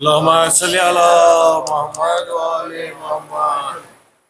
اللهم صل على محمد وآل محمد.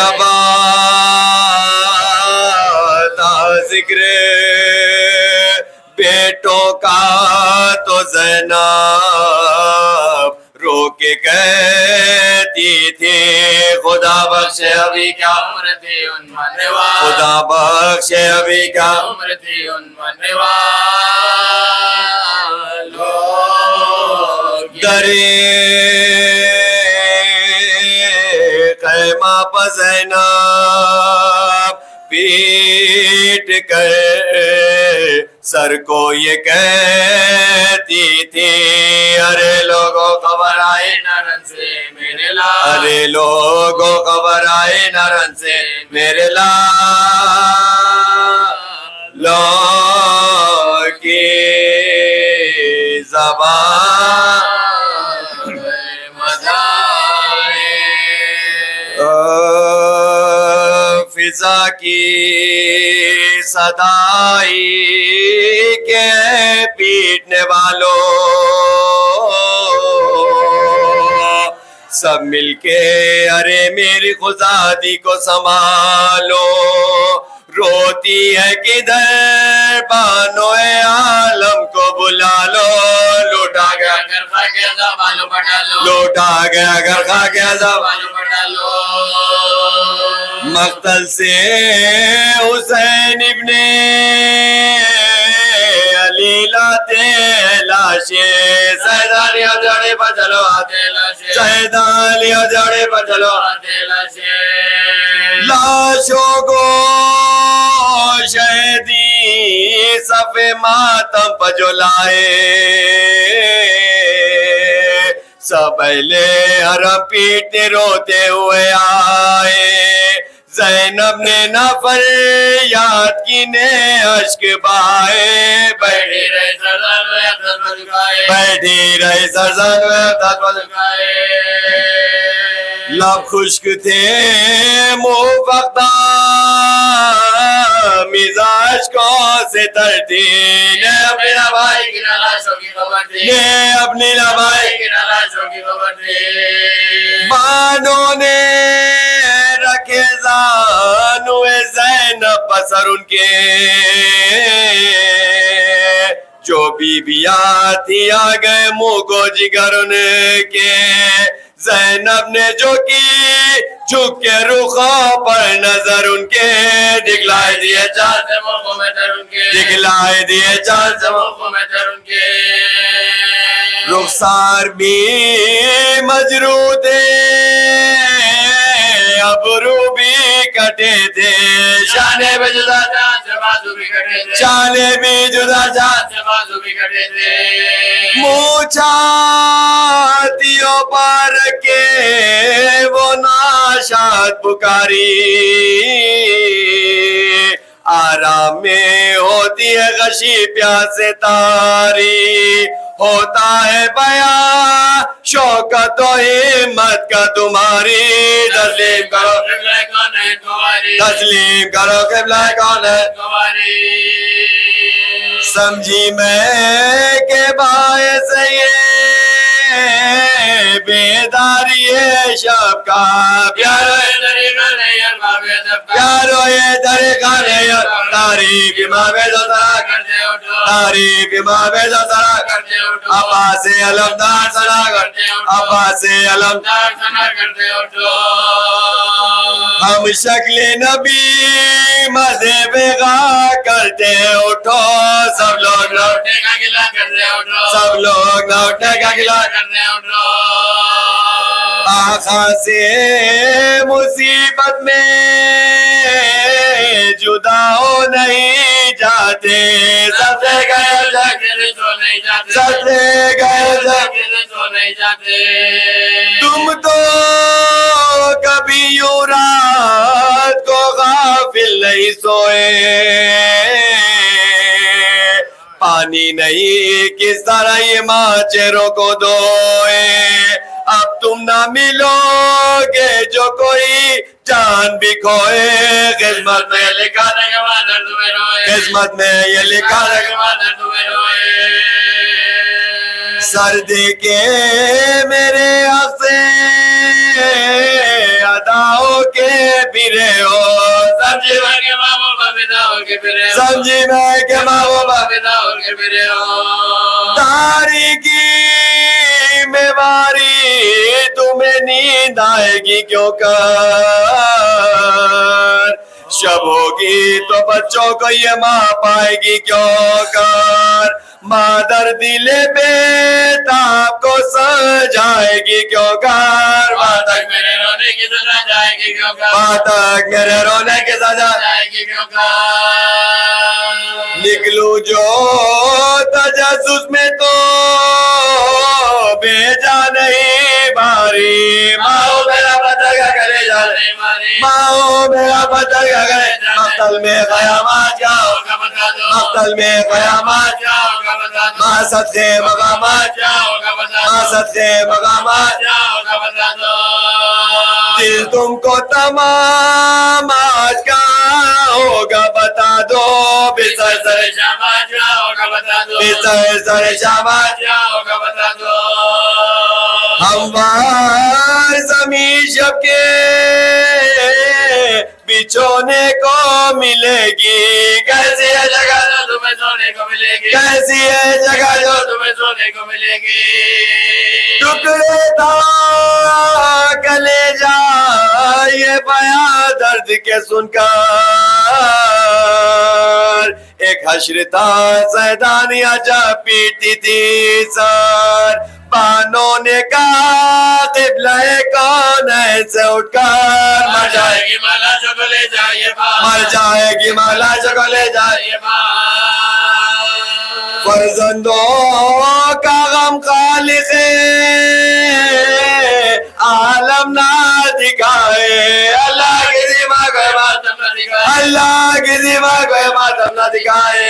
جب آتا ذکر بیٹوں کا تو زینب رو کے کہتی تھی خدا بخشے ابھی کیا عمر تھی ان مرنے والوں خدا بخشے ابھی کیا عمر تھی ان مرنے والوں درے خیمہ پہ زینب پیٹ کر سر کو یہ کہتی تھی ارے لوگوں خبر آئے نرن سے میرے لال ارے لوگوں خبر آئے نرن سے میرے لالوں کی زبان فضا کی صدائی کے پیٹنے والوں سب مل کے ارے میری خزادی کو سنبھالو روتی ہے کدھر بانو عالم کو بلا لو لوٹا گیا گھر کھا کے زبانوں بٹا لو لوٹا گیا گھر کھا گیا زبان زبانوں بٹا لو مقتل سے حسین ابن علی لاتے لاشیں سیدالیاں جڑے پر چلو آتے سیدالیاں جڑے پر چلو لاشوں کو شہدی صف ماتم پر جو لائے سب اہل حرم پیٹتے روتے ہوئے آئے زینب نے نہ فریاد کی نے اشک بہائے بیٹھی رہی سرزن میں دھکائے لب خشک تھے منہ بغداد مزاج کو سے ترتی نے اپنی نبھائی کی لاشوں کی خبر تھی نے اپنی نبھائی کی لاشوں کی خبر تھی بانوں نے رکھے زانوے زینب پسر ان کے جو بیویاں تھی آگئے منہ کو جگر ان کے زینب نے جو کی جھک کے رخوں پر نظر ان کے دکھلائے دیے چار سے ملکوں میں در ان کے دکھلائے دیے چار سے ملکوں میں در ان کے رخسار بھی مجروح تھے ابرو بھی کٹے تھے شانے بھی جدا بازو بھی کٹے تھے شانے بھی جدا جان بازو بھی کٹے تھے منہ چھاتیوں پر کے وہ ناشاد پکاری آرام میں ہوتی ہے غشی پیاس تاری ہوتا ہے بیان شوکت و ہمت کا تمہاری تسلیم کرو قبلہ کون ہے تمہاری تسلیم کرو قبلہ کون ہے تمہاری سمجھی میں کہ باعث یہ بیداری شب کا پیارو پیارو یہ طریقہ نہیں تعریف امام زرا تعریف امام زرا عباس علمدار سنا عباس علمدار ہم شکل نبی مذہب غا کرتے اٹھو سب لوگ لوٹے کا گلا کرتے اٹھو سب لوگ لوٹنے کا گلا کرتے اٹھو آقا سے مصیبت میں جدا ہو نہیں جاتے سب سے گئے سب سے گئے تم تو کبھی یوں رات کو غافل نہیں سوئے پانی نہیں کس طرح یہ ماچروں کو دوئے اب تم نہ ملو گے جو کوئی جان بھی کھوئے قسمت میں یہ لکھا قسمت میں یہ لکھا سر دے کے میرے حق سے اداؤں کے پھرے ہو سمجھی میں کہ ماں باپ پتاؤں کے پھرے ہو سمجھی میں کہ ماں باپ پتاؤں کے پھرے ہو تاریکی میں باری تمہیں نیند آئے گی کیوں کر شب ہوگی تو بچوں کو یہ ماں پائے گی کیوں کر مادر دل بیتاب کو سجائے گی کیوں کر ماں تک میرے رونے کی سزا جائے گی کیوں کر ماں تک میرے رونے کی سزا جائے گی کیوں کر نکلوں جو تجسس میں تو بھیجا نہیں باری ماں میرا پتہ کیا کرے جانے ماں میرا پتہ کیا کرے مقتل میں قیامات جاؤ مقتل میں قیامات ماں صدقے مقامات ماں صدقے مقامات دل تم کو تمام آج کا ہوگا بتا دو بسر سر بسر سر شامات ہموار زمین شب کے بچھونے کو ملے گی کیسی ہے جگہ جو تمہیں سونے کو ملے گی کیسی ہے جگہ جو تمہیں سونے کو ملے گی ٹکڑے تھا کلیجہ یہ بیاں درد کے سن کر ایک حشر تھا زیدانیہ جا پیٹی تھی سر بانوں نے کہا قبلہ کون سے اٹھ کر مر جائے گی مالا جو کو لے جائے مر جائے گی مالا جو کو لے جائے فرزندوں کا غم خالق عالم نہ دکھائے اللہ کی ذمہ کوئی ماتم نہ دکھائے اللہ کی ذمہ کوئی ماتم نہ دکھائے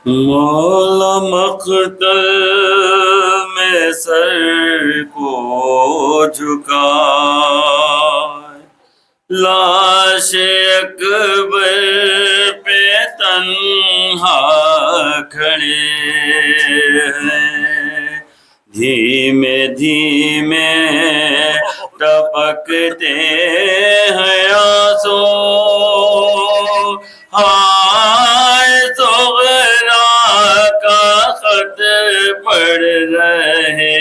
مولا مقتل میں سر کو جھکا لاش اکبر پہ تنہا کھڑے ہیں دھیمے دھیمے ٹپکتے ہیں آنسو ہائے صغرا کا خط پڑھ رہے ہیں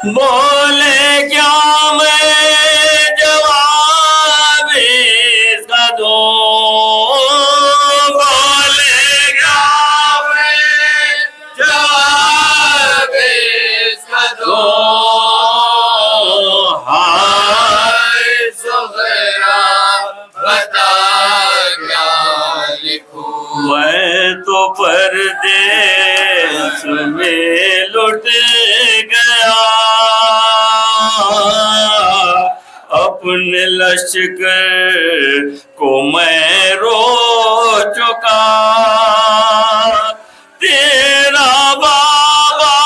بولے کیا میں جواب اس کا دوں بولے کیا میں جواب اس کا دوں ہائے صغرا بتا کیا لکھوں میں تو پردیس میں لٹ گیا اپنے لشکر کو میں رو چکا تیرا بابا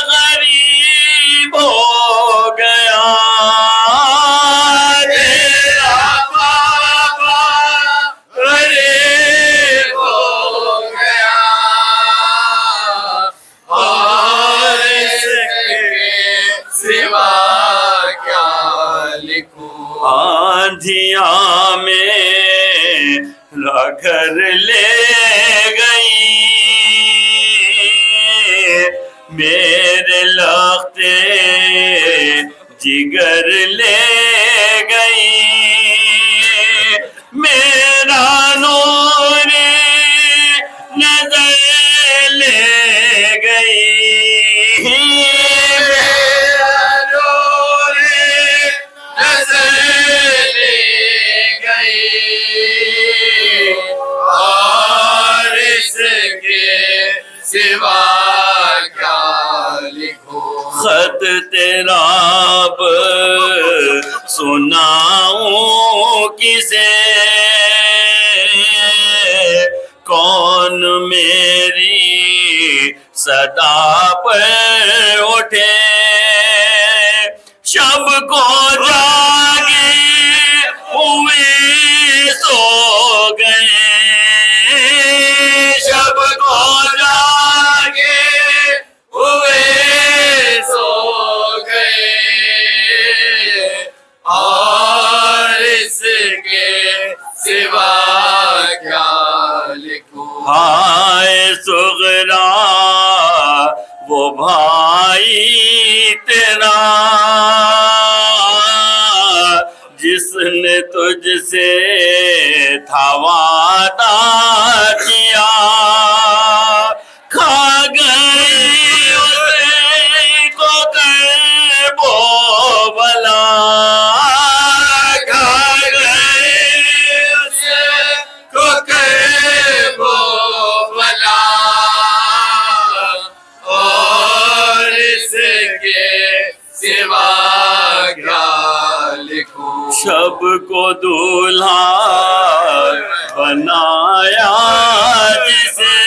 غریب ہو گیا تیرا بابا غریب ہو گیا اور اس کے سوا کیا لکھوں آندھیاں میں گھر لے گئی میرے لختے جگر لے گئی میرا نور نظر لے گئی میرا نور نظر لے گئی اور اس کے سوا کیا لکھوں خط تیرا اب سناؤں کسے کون میری صدا پر اٹھے شب کو بھائی تیرا جس نے تجھ سے تھا وعدہ کیا کھا گئی اسے کو کرب و بلا کھا گئی اسے کو کرب و بلا اور اس کے سوا کیا لکھوں شب کو دولہا بنایا جسے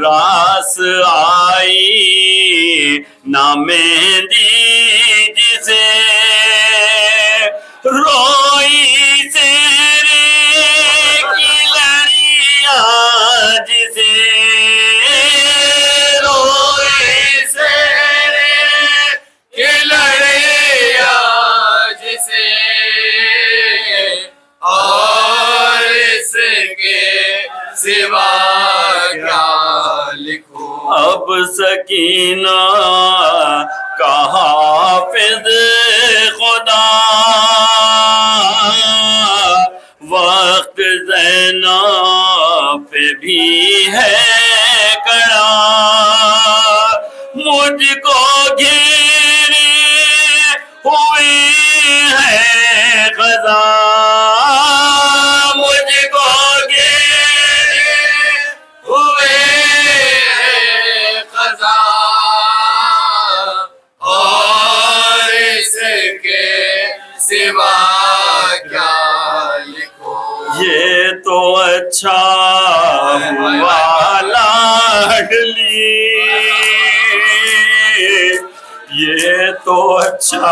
راس آئی نہ مہندی جسے روئی تیرے کی لڑیاں جسے روئی تیرے کی لڑیاں جسے اور اس کے سوا کیا لکھوں اب سکینہ کا حافظ خدا وقت زینب پہ بھی ہے کڑا مجھ کو گھیرے ہوئے ہے خزاں مجھ کو گھیرے ہوئے ہیں خزاں اور اس کے سوا کیا لکھوں یہ تو اچھا ہوا لاڈلی یہ تو اچھا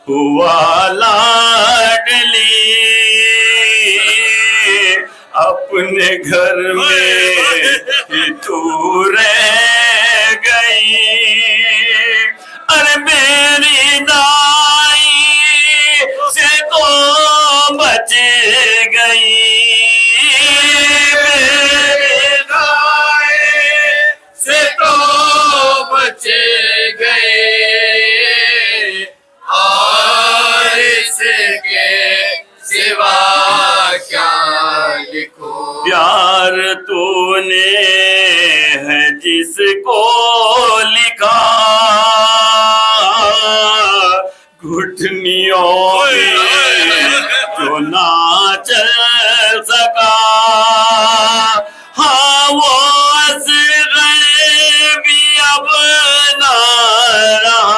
ہوا لاڈلی اپنے گھر میں ہی تو رہ گئی ارے میری دائی سے تو بچ گئی میری دائی سے تو بچ گئے اور اس کے سوا کیا لکھوں پیار تو نے ہے جس کو لکھا گھٹنیوں میں جو نہ چل سکا ہاں وہ اصغر بھی اب نہ رہا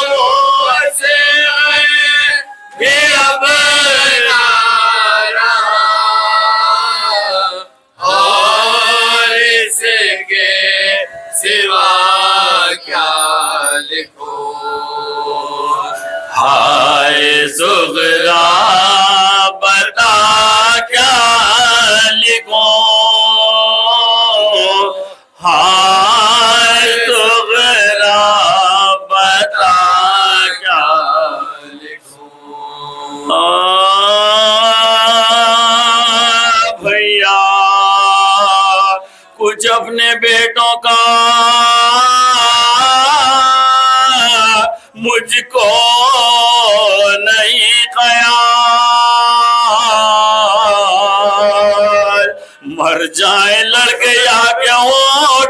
وہ بھی اب نہ رہا اور اس کے سوا کیا لکھوں ہائے صغرا بتا کیا لکھوں ہائے صغرا بتا کیا بھیا کچھ اپنے بیٹوں کا مجھ کو نہیں خیال مر جائے لڑکے یا کہ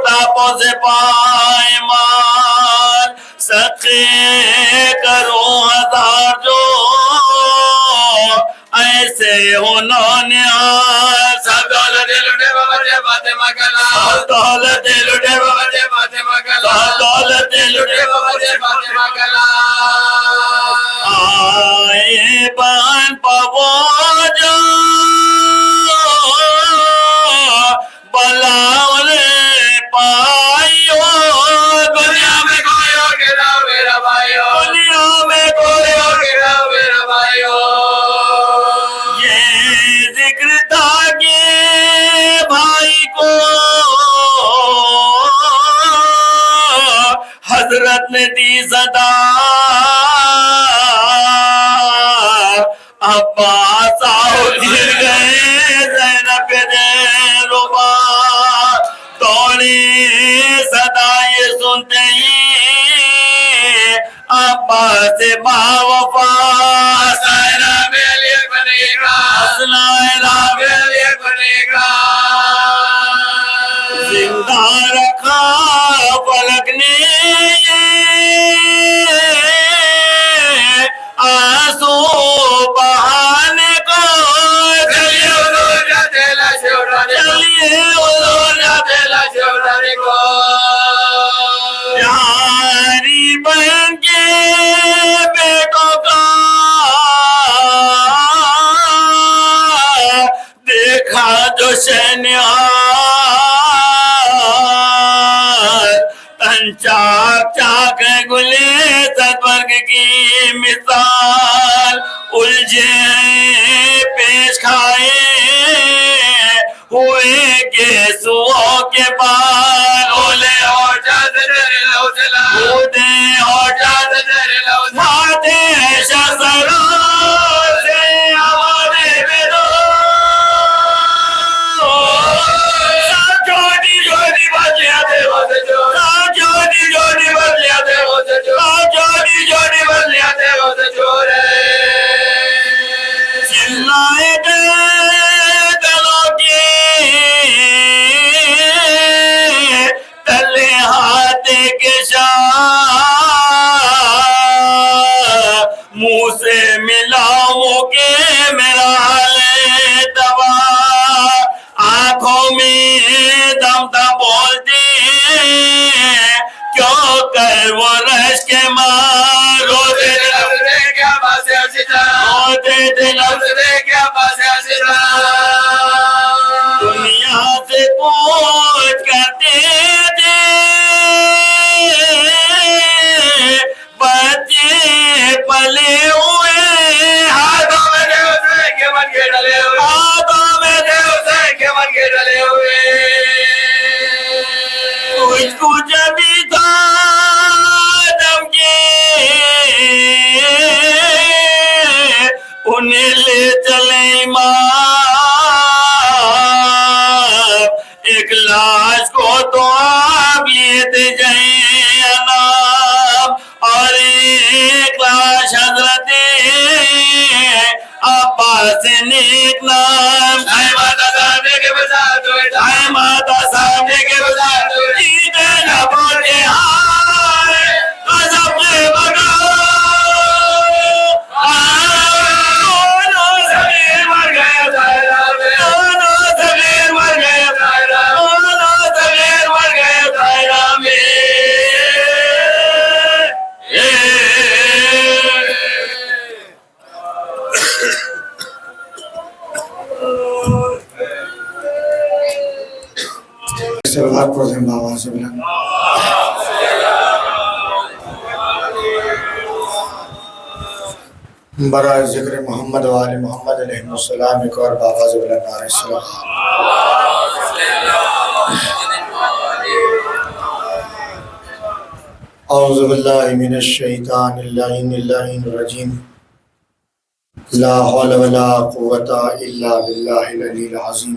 ٹاپوں سے پائے مال سخی کروں ہزار جو ایسے انہوں نے سب دولت لٹے بابا جے فاطمہ کلا دولت لٹے بابا جے فاطمہ کلا دولت لٹے بابا جے فاطمہ کلا آئے بہن پو جو بلاؤ پائیو دنیا میں کوئی ہو گرا میرا بھائیو دنیا میں کوئی ہو گرا میرا بھائیو یہ ذکر تھا کہ بھائی کو حضرت نے دی صدا عباس آؤ گر گئے زینب دے سنتے ہی عباس باوفا سائرہ میلی بنے گا اسلائرہ میلی بنے گا زندہ رکھا فلک نے آنسو بہانے کو چلیے حضور جاتے لاشے اٹھانے کو چلیے حضور جاتے لاشے اٹھانے کو پیاری بہن کے بیٹوں کا دیکھا جو شہنیار تن چاک چاک گلے ستورگ کی مثال الجھے پیش کھائے ہوئے گیسوؤں کے بال اولے اور جاتے تیرے لو چلا اودے اور جاتے تیرے لو چلا ماتے شسروں سے آوازیں بیدو سب جوڑی جوڑی بچیاں دے سب جوڑی جوڑی بچیاں دے سب جوڑی جوڑی بچیاں دے چلائے گئے دلوں کے تلے ہاتھ کے شاہ منہ سے ملاؤں کے میرا حال دوا آنکھوں میں دم دم بولتے کیوں کر وہ رش کے مار روتے کیا بات ہے روتے دلم کیا بات ہے دنیا سے پوچھ کرتے تھے بچے پلے ہوئے ہاتھوں میں دیو سے کے من کے ڈلے ہوئے ہاتھوں میں دیو سے کے من کے ڈلے ہوئے کچھ کچھ ابھی تھا دم کے انہیں لے چلے ماں ایک لاش کو تو آپ لیتے جائیں انام اور ایک لاش حضرت عباس نیک نام اے ماتا سامنے کے بجا تو اے ماتا سامنے کے بجائے جیتے نہ بولے ہائے غضب کے بغیر دونوں صغیر مر گئے دونوں صغیر مر گئے دونوں صغیر مر گئے دائرہ میں سلوات پڑھتے ہیں بابا سے بلند برائے ذکر محمد و آل محمد علیہ السلام ایک اور بابا سے بلند نعرہ السلام اعوذ باللہ من الشیطان اللعین الرجیم لا حول ولا قوة الا باللہ العلی العظیم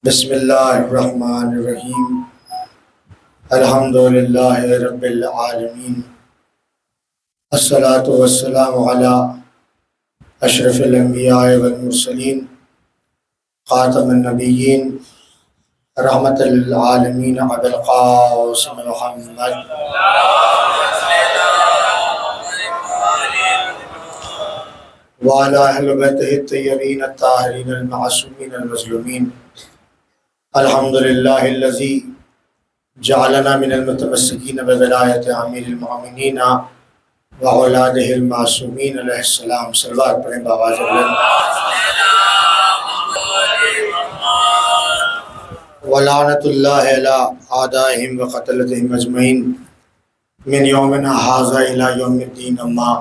بسم اللہ الرحمن الرحیم الحمدللہ رب العالمین الصلاة والسلام علی اشرف الانبیاء والمرسلین خاتم النبیین رحمت للعالمین ابی القاسم محمد وعلى اہل بیتہ الطیبین الطاہرین المعصومین المظلومین الحمدللہ الذی جعلنا من المتمسکین بولایت امیر المؤمنین وأولادہ المعصومین علیہ السلام صلوات پڑھیں بآواز بلند ولعنت اللہ علی اعدائہم وقتلتہم اجمعین من یومنا ھذا الی یوم الدین اما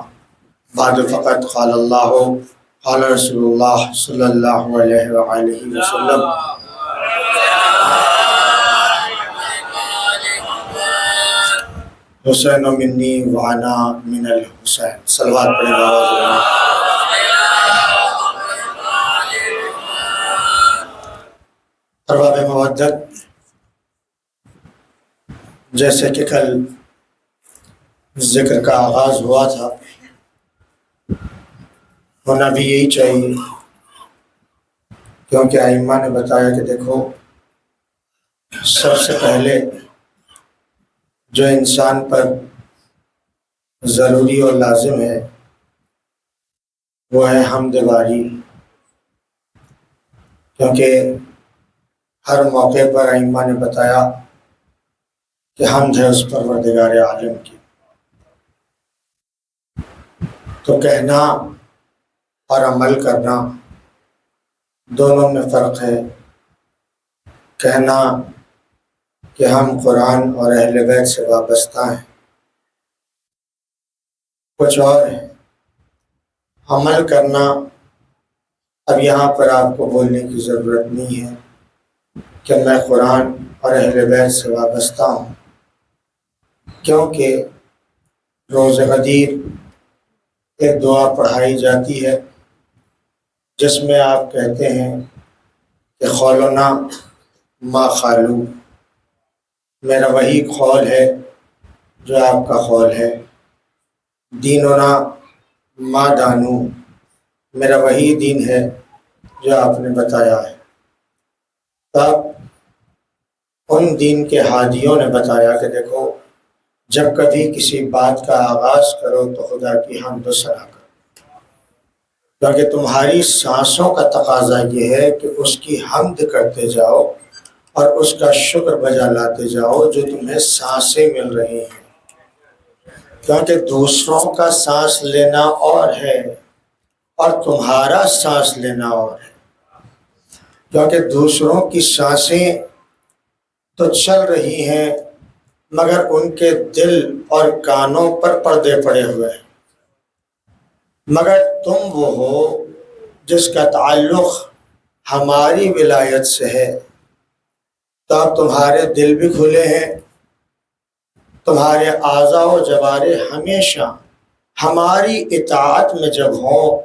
بعد فقط قال اللہ قال رسول اللہ صلی اللہ علیہ وآلہ وسلم حسین منی وانا من الحسین صلوات پڑھیں بآواز بلند ارباب مودت جیسے کہ کل ذکر کا آغاز ہوا تھا، ہونا بھی یہی چاہیے، کیونکہ ائمہ نے بتایا کہ دیکھو سب سے پہلے جو انسان پر ضروری اور لازم ہے وہ ہے حمد باری، کیونکہ ہر موقع پر ائمہ نے بتایا کہ حمد ہے اس پروردگار عالم کی۔ تو کہنا اور عمل کرنا دونوں میں فرق ہے۔ کہنا کہ ہم قرآن اور اہل بیت سے وابستہ ہیں کچھ اور ہے، عمل کرنا اب یہاں پر آپ کو بولنے کی ضرورت نہیں ہے کہ میں قرآن اور اہل بیت سے وابستہ ہوں، کیونکہ روز غدیر ایک دعا پڑھائی جاتی ہے جس میں آپ کہتے ہیں کہ قولنا ما قالو، میرا وہی قول ہے جو آپ کا قول ہے، دیننا ما دانو، میرا وہی دین ہے جو آپ نے بتایا ہے۔ تب ان دین کے ہادیوں نے بتایا کہ دیکھو جب کبھی کسی بات کا آغاز کرو تو خدا کی حمد و ثنا کرو، کیونکہ تمہاری سانسوں کا تقاضا یہ ہے کہ اس کی حمد کرتے جاؤ اور اس کا شکر بجا لاتے جاؤ جو تمہیں سانسیں مل رہی ہیں، کیونکہ دوسروں کا سانس لینا اور ہے اور تمہارا سانس لینا اور ہے، کیونکہ دوسروں کی سانسیں تو چل رہی ہیں مگر ان کے دل اور کانوں پر پردے پڑے ہوئے ہیں، مگر تم وہ ہو جس کا تعلق ہماری ولایت سے ہے، تو اب تمہارے دل بھی کھلے ہیں، تمہارے اعضاء و جوارح ہمیشہ ہماری اطاعت میں جب ہوں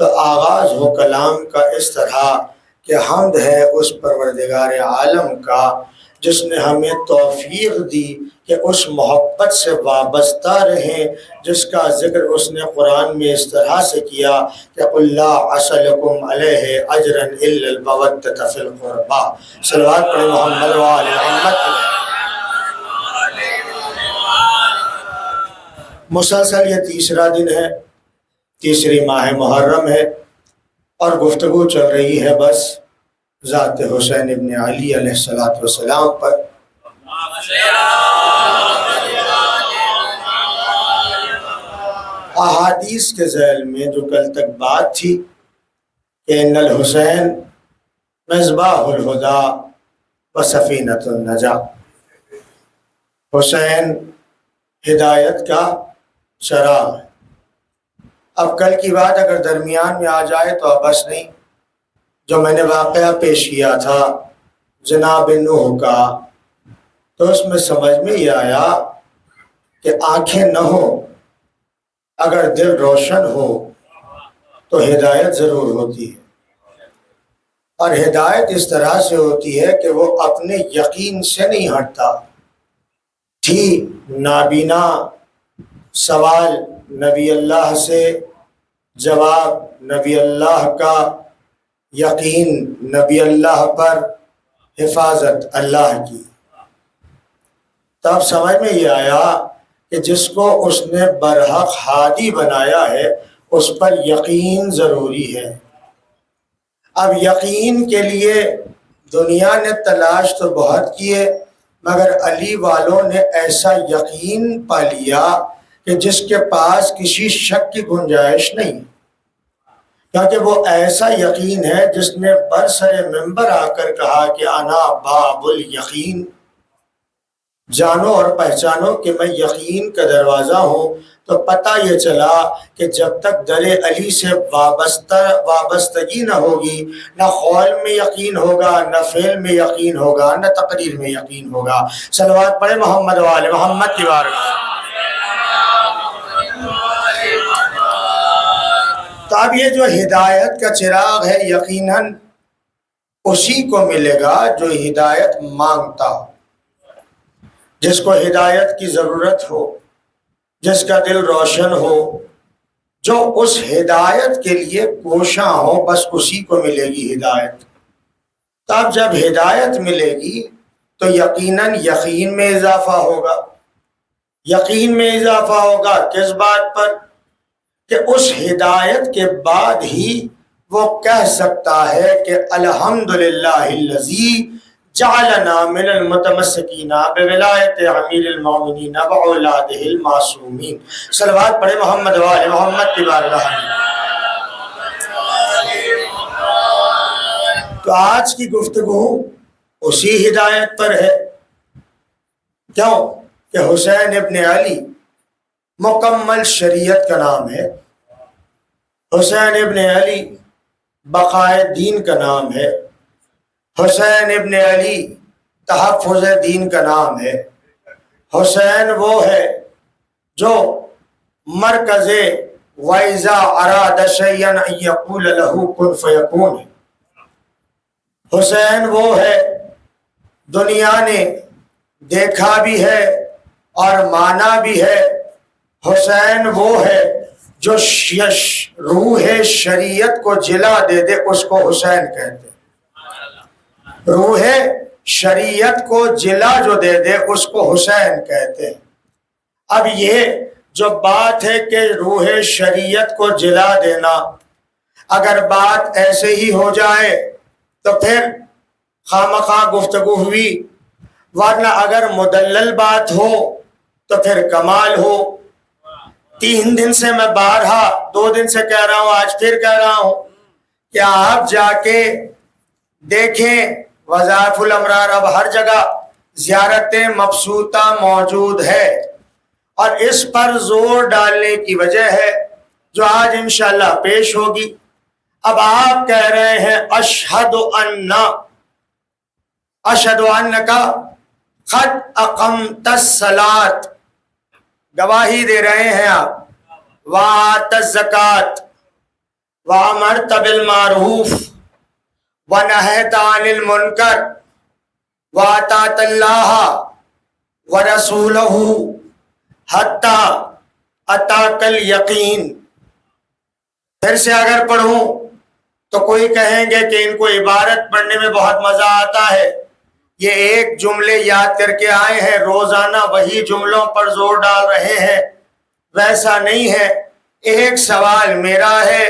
تو آغاز ہو کلام کا اس طرح کہ حمد ہے اس پروردگار عالم کا جس نے ہمیں توفیق دی کہ اس محبت سے وابستہ رہیں جس کا ذکر اس نے قرآن میں اس طرح سے کیا کہ قُلْ لَا أَسْأَلُكُمْ عَلَيْهِ أَجْرًا إِلَّا الْمَوَدَّةَ فِي الْقُرْبَى۔ صلوات پڑھیں محمد وآل محمد۔ مسلسل یہ تیسرا دن ہے، تیسری ماہ محرم ہے اور گفتگو چل رہی ہے بس ذات حسین ابن علی علیہ السلام پر۔ احادیث کے ذیل میں جو کل تک بات تھی کہ ان الحسین مصباح الہدیٰ و سفینۃ النجاۃ، حسین ہدایت کا چراغ ہے۔ اب کل کی بات اگر درمیان میں آ جائے تو اب بس نہیں، جو میں نے واقعہ پیش کیا تھا جناب نوح کا، تو اس میں سمجھ میں یہ آیا کہ آنکھیں نہ ہو اگر دل روشن ہو تو ہدایت ضرور ہوتی ہے، اور ہدایت اس طرح سے ہوتی ہے کہ وہ اپنے یقین سے نہیں ہٹتا۔ تھی نابینا، سوال نبی اللہ سے، جواب نبی اللہ کا، یقین نبی اللہ پر، حفاظت اللہ کی۔ تب سمجھ میں یہ آیا کہ جس کو اس نے برحق ہادی بنایا ہے اس پر یقین ضروری ہے۔ اب یقین کے لیے دنیا نے تلاش تو بہت کیے مگر علی والوں نے ایسا یقین پا لیا کہ جس کے پاس کسی شک کی گنجائش نہیں، کیونکہ وہ ایسا یقین ہے جس نے برسر منبر آ کر کہا کہ انا باب الیقین، جانو اور پہچانو کہ میں یقین کا دروازہ ہوں۔ تو پتہ یہ چلا کہ جب تک در علی سے وابستگی نہ ہوگی، نہ قول میں یقین ہوگا، نہ فعل میں یقین ہوگا، نہ تقریر میں یقین ہوگا۔ صلوات پڑھیں محمد وآل محمد کی بارگاہ۔ تو اب یہ جو ہدایت کا چراغ ہے یقیناً اسی کو ملے گا جو ہدایت مانگتا ہو۔ جس کو ہدایت کی ضرورت ہو، جس کا دل روشن ہو، جو اس ہدایت کے لیے کوشاں ہو، بس اسی کو ملے گی ہدایت۔ تب جب ہدایت ملے گی تو یقیناً یقین میں اضافہ ہوگا۔ یقین میں اضافہ ہوگا کس بات پر؟ کہ اس ہدایت کے بعد ہی وہ کہہ سکتا ہے کہ الحمدللہ الذی جعلنا من المتمسکین بولایت امیر المومنین واولادہ المعصومین۔ صلوات پڑھے محمد وآل محمد کی بارگاہ میں۔ تو آج کی گفتگو اسی ہدایت پر ہے۔ کیوں کہ حسین ابن علی مکمل شریعت کا نام ہے، حسین ابن علی بقائے دین کا نام ہے، حسین ابن علی تحفظ دین کا نام ہے۔ حسین وہ ہے جو مرکز وَإِذَا أَرَادَ شَيْئًا أَن يَقُولَ لَهُ كُن فَيَكُونُ ہے۔ حسین وہ ہے دنیا نے دیکھا بھی ہے اور مانا بھی ہے۔ حسین وہ ہے جو روح شریعت کو جلا دے دے، اس کو حسین کہتے ہیں۔ روح شریعت کو جلا جو دے دے اس کو حسین کہتے ہیں۔ اب یہ جو بات ہے کہ روح شریعت کو جلا دینا، اگر بات ایسے ہی ہو جائے تو پھر خامخواہ گفتگو ہوئی، ورنہ اگر مدلل بات ہو تو پھر کمال ہو۔ 3 دن سے میں بارہا 2 دن سے کہہ رہا ہوں، آج پھر کہہ رہا ہوں کہ آپ جا کے دیکھیں وظائف الامرار اب ہر جگہ زیارت مبسوطہ موجود ہے، اور اس پر زور ڈالنے کی وجہ ہے جو آج انشاءاللہ پیش ہوگی۔ اب آپ کہہ رہے ہیں اشہد انکا قد اقمت الصلاۃ، گواہی دے رہے ہیں آپ، وآت الزکوٰۃ وامرت بالمعروف ونہیت عن المنکر واطعت اللہ ورسولہ حتی اتاک الیقین۔ پھر سے اگر پڑھوں تو کوئی کہیں گے کہ ان کو عبارت پڑھنے میں بہت مزہ آتا ہے، یہ ایک جملے یاد کر کے آئے ہیں، روزانہ وہی جملوں پر زور ڈال رہے ہیں۔ ویسا نہیں ہے۔ ایک سوال میرا ہے،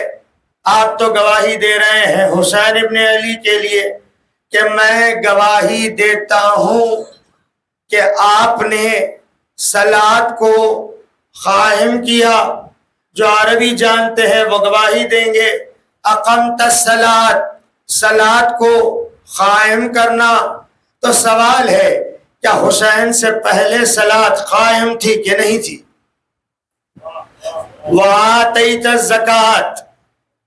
آپ تو گواہی دے رہے ہیں حسین ابن علی کے لیے کہ میں گواہی دیتا ہوں کہ آپ نے صلاۃ کو قائم کیا۔ جو عربی جانتے ہیں وہ گواہی دیں گے اقمت الصلاۃ، صلاۃ کو قائم کرنا۔ تو سوال ہے کیا حسین سے پہلے صلاۃ قائم تھی کہ نہیں تھی؟ وآتیت الزکوٰۃ،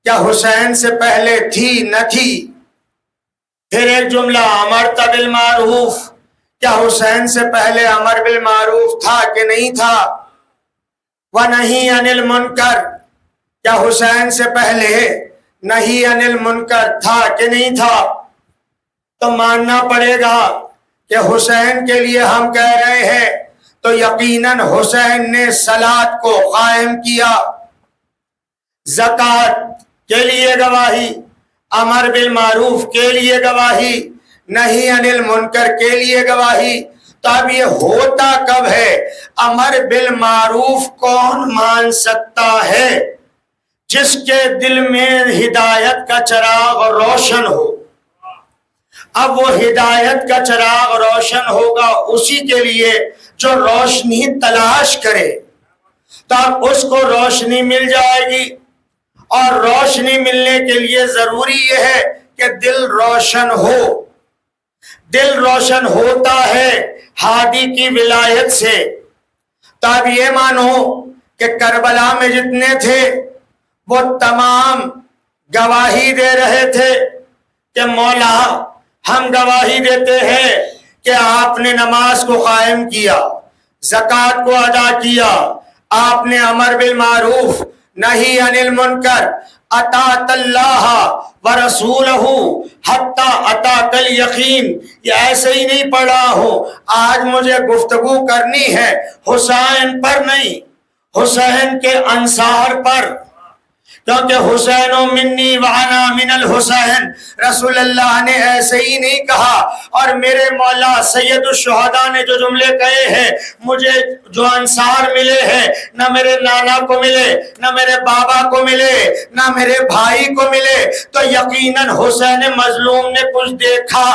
کیا حسین سے پہلے تھی نہ تھی؟ پھر ایک جملہ امرت بالمعروف، کیا حسین سے پہلے امر بالمعروف تھا کہ نہیں تھا؟ ونہی عن المنکر، کیا حسین سے پہلے نہی عن المنکر تھا کہ نہیں تھا؟ تو ماننا پڑے گا کہ حسین کے لیے ہم کہہ رہے ہیں تو یقیناً حسین نے صلاۃ کو قائم کیا۔ زکوٰۃ کے لیے گواہی، امر بالمعروف کے لیے گواہی، نہی عن المنکر کے لیے گواہی۔ تو اب یہ ہوتا کب ہے؟ امر بالمعروف کون مان سکتا ہے؟ جس کے دل میں ہدایت کا چراغ روشن ہو۔ اب وہ ہدایت کا چراغ روشن ہوگا اسی کے لیے جو روشنی تلاش کرے، تو اب اس کو روشنی مل جائے گی، اور روشنی ملنے کے لیے ضروری یہ ہے کہ دل روشن ہو۔ دل روشن ہوتا ہے ہادی کی ولایت سے۔ تو اب یہ مانو کہ کربلا میں جتنے تھے وہ تمام گواہی دے رہے تھے کہ مولا ہم گواہی دیتے ہیں کہ آپ نے نماز کو قائم کیا، زکوٰۃ کو ادا کیا، آپ نے امر بالمعروف نہی عن المنکر، اطاعت اللہ و رسولہ حتی اتاک الیقین، یہ ایسے ہی نہیں پڑھا ہوں. آج مجھے گفتگو کرنی ہے حسین پر نہیں، حسین کے انصار پر، کیونکہ حسین منی وانا من الحسین، رسول اللہ نے ایسے ہی نہیں کہا. اور میرے مولا سید الشہداء نے جو جملے کہے ہیں، مجھے جو انصار ملے ہیں، نہ میرے نانا کو ملے، نہ میرے بابا کو ملے، نہ میرے بھائی کو ملے، تو یقیناً حسین مظلوم نے کچھ دیکھا،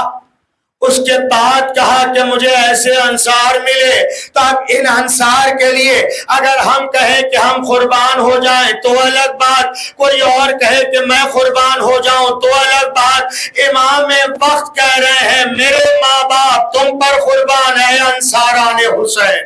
اس کے بعد کہا کہ مجھے ایسے انصار ملے. تو اب ان انصار کے لیے اگر ہم کہیں کہ ہم قربان ہو جائیں تو الگ بات، کوئی اور کہے کہ میں قربان ہو جاؤں تو الگ بات. امام وقت کہہ رہے ہیں میرے ماں باپ تم پر قربان ہے انصاران حسین.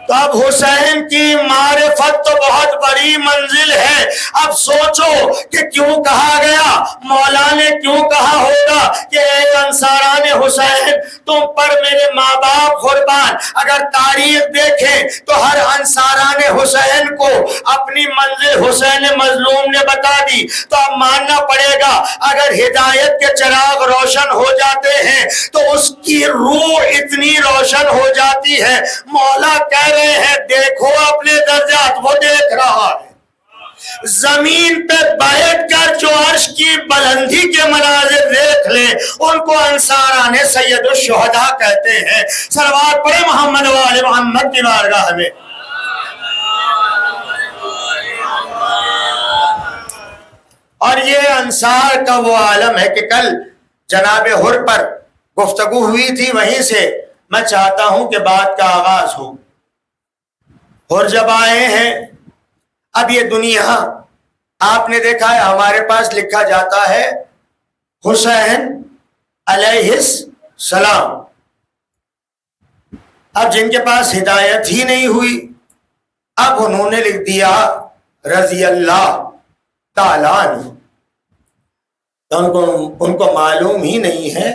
تو اب حسین کی معرفت تو بہت بڑی منزل ہے. اب سوچو کہ کیوں کہا گیا، مولا نے کیوں کہا ہوگا کہ اے انصاران حسین تم پر میرے ماں باپ قربان. اگر تاریخ دیکھیں تو ہر انصاران حسین کو اپنی منزل حسین مظلوم نے بتا دی. تو اب ماننا پڑے گا اگر ہدایت کے چراغ روشن ہو جاتے ہیں تو اس کی روح اتنی روشن ہو جاتی ہے. مولا کہہ رہے ہیں دیکھو اپنے درجات، وہ دیکھ رہا ہے. زمین پہ بیٹھ کر جو عرش کی بلندی کے مناظر دیکھ لے ان کو انصاران سید الشہداء کہتے ہیں. صلوات پڑھے محمد و آل محمد کی بارگاہ میں. اور یہ انصار کا وہ عالم ہے کہ کل جناب حر پر گفتگو ہوئی تھی، وہیں سے میں چاہتا ہوں کہ بات کا آغاز ہو. حر جب آئے ہیں، اب یہ دنیا آپ نے دیکھا ہے ہمارے پاس لکھا جاتا ہے حسین علیہ السلام. اب جن کے پاس ہدایت ہی نہیں ہوئی، اب انہوں نے لکھ دیا رضی اللہ تعالیٰ عنہ. ان کو معلوم ہی نہیں ہے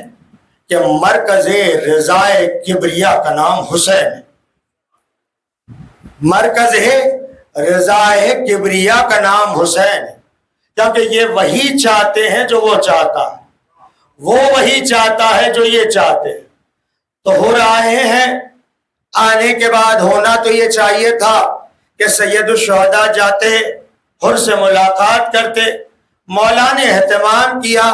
کہ مرکز رضائے کبریا کا نام حسین ہے. مرکز رضائے کبریا کا نام حسین ہے، کیونکہ یہ وہی چاہتے ہیں جو وہ چاہتا ہے، وہ وہی چاہتا ہے جو یہ چاہتے ہیں. تو ہو رہے ہیں، آنے کے بعد ہونا تو یہ چاہیے تھا کہ سید الشہداء جاتے، حر سے ملاقات کرتے. مولا نے اہتمام کیا،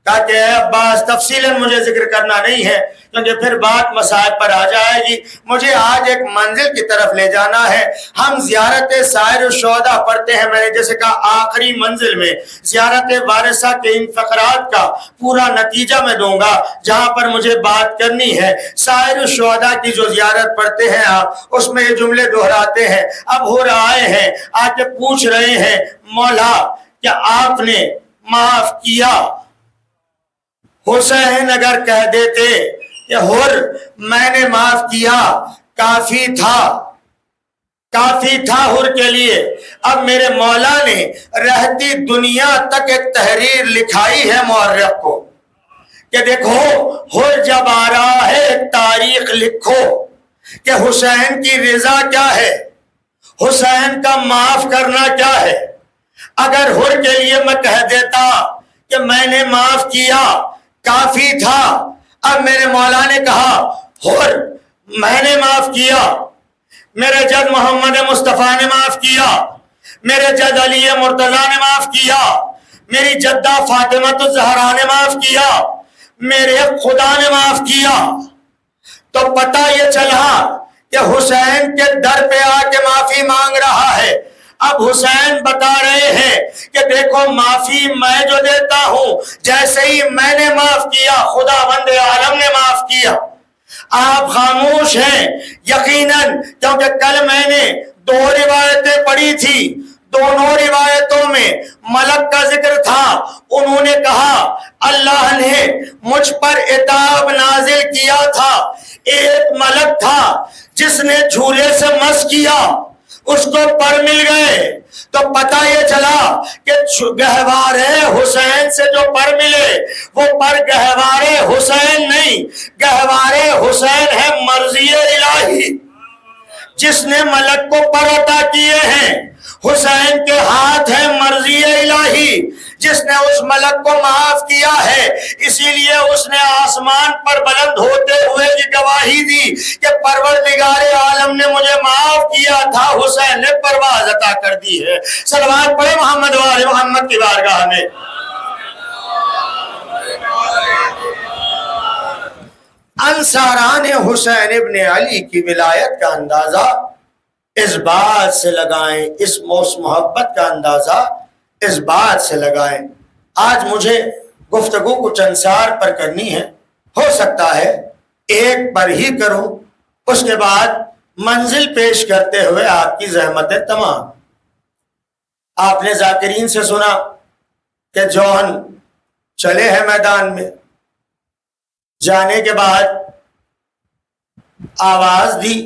کہا کہ اے عباس تفصیلاً مجھے ذکر کرنا نہیں ہے کیونکہ پھر بات مسائل پر آ جائے گی. مجھے آج ایک منزل کی طرف لے جانا ہے. ہم زیارت سائر الشہداء پڑھتے ہیں، میں نے جیسے کہا آخری منزل میں زیارت وارثہ کے ان فقرات کا پورا نتیجہ میں دوں گا جہاں پر مجھے بات کرنی ہے. سائر الشہداء کی جو زیارت پڑھتے ہیں آپ، اس میں یہ جملے دہراتے ہیں. اب ہو رہے ہیں آ کے پوچھ رہے ہیں مولا کیا آپ نے معاف کیا؟ حسین اگر کہہ دیتے کہ حر میں نے معاف کیا، کافی تھا حر کے لیے. اب میرے مولا نے رہتی دنیا تک ایک تحریر لکھائی ہے مورخ کو کہ دیکھو حر جب آ رہا ہے ایک تاریخ لکھو کہ حسین کی رضا کیا ہے، حسین کا معاف کرنا کیا ہے. اگر حر کے لیے میں کہہ دیتا کہ میں نے معاف کیا کافی تھا، اب میرے مولا نے کہا حر میں نے معاف کیا، میرے جد محمد مصطفیٰ نے معاف کیا، میرے جد علی مرتضیٰ نے معاف کیا، میری جدہ فاطمہ الزہرا نے معاف کیا، میرے خدا نے معاف کیا. تو پتہ یہ چلا کہ حسین کے در پہ آ کے معافی مانگ رہا ہے. اب حسین بتا رہے ہیں کہ دیکھو معافی میں جو دیتا ہوں، جیسے ہی میں نے معاف کیا خدا بند عالم نے معاف کیا. آپ خاموش ہیں یقیناً، کیونکہ کل میں نے 2 روایتیں پڑھی تھی، دونوں روایتوں میں ملک کا ذکر تھا. انہوں نے کہا اللہ نے مجھ پر عتاب نازل کیا تھا. ایک ملک تھا جس نے جھولے سے مس کیا، اس کو پر مل گئے. تو پتہ یہ چلا کہ گہوارے حسین سے جو پر ملے وہ پر گہوارے حسین نہیں، گہوارے حسین ہے مرضی الہی. جس نے ملک کو پر عطا کیے ہیں حسین کے ہاتھ ہے مرضی الہی، جس نے اس ملک کو معاف کیا ہے، اسی لیے اس نے آسمان پر بلند ہوتے ہوئے یہ گواہی دی کہ پروردگار عالم نے مجھے معاف کیا تھا، حسین نے پرواز عطا کر دی ہے۔ صلوات پڑھے محمد و آل محمد کی بارگاہ میں۔ انصاران حسین ابن علی کی ولایت کا اندازہ اس بات سے لگائیں، اس محبت کا اندازہ اس بات سے لگائیں۔ آج مجھے گفتگو کچھ انصار پر کرنی ہے، ہو سکتا ہے ایک پر ہی کروں، اس کے بعد منزل پیش کرتے ہوئے آپ کی زحمتیں تمام۔ آپ نے ذاکرین سے سنا کہ جون چلے ہیں میدان میں، جانے کے بعد آواز دی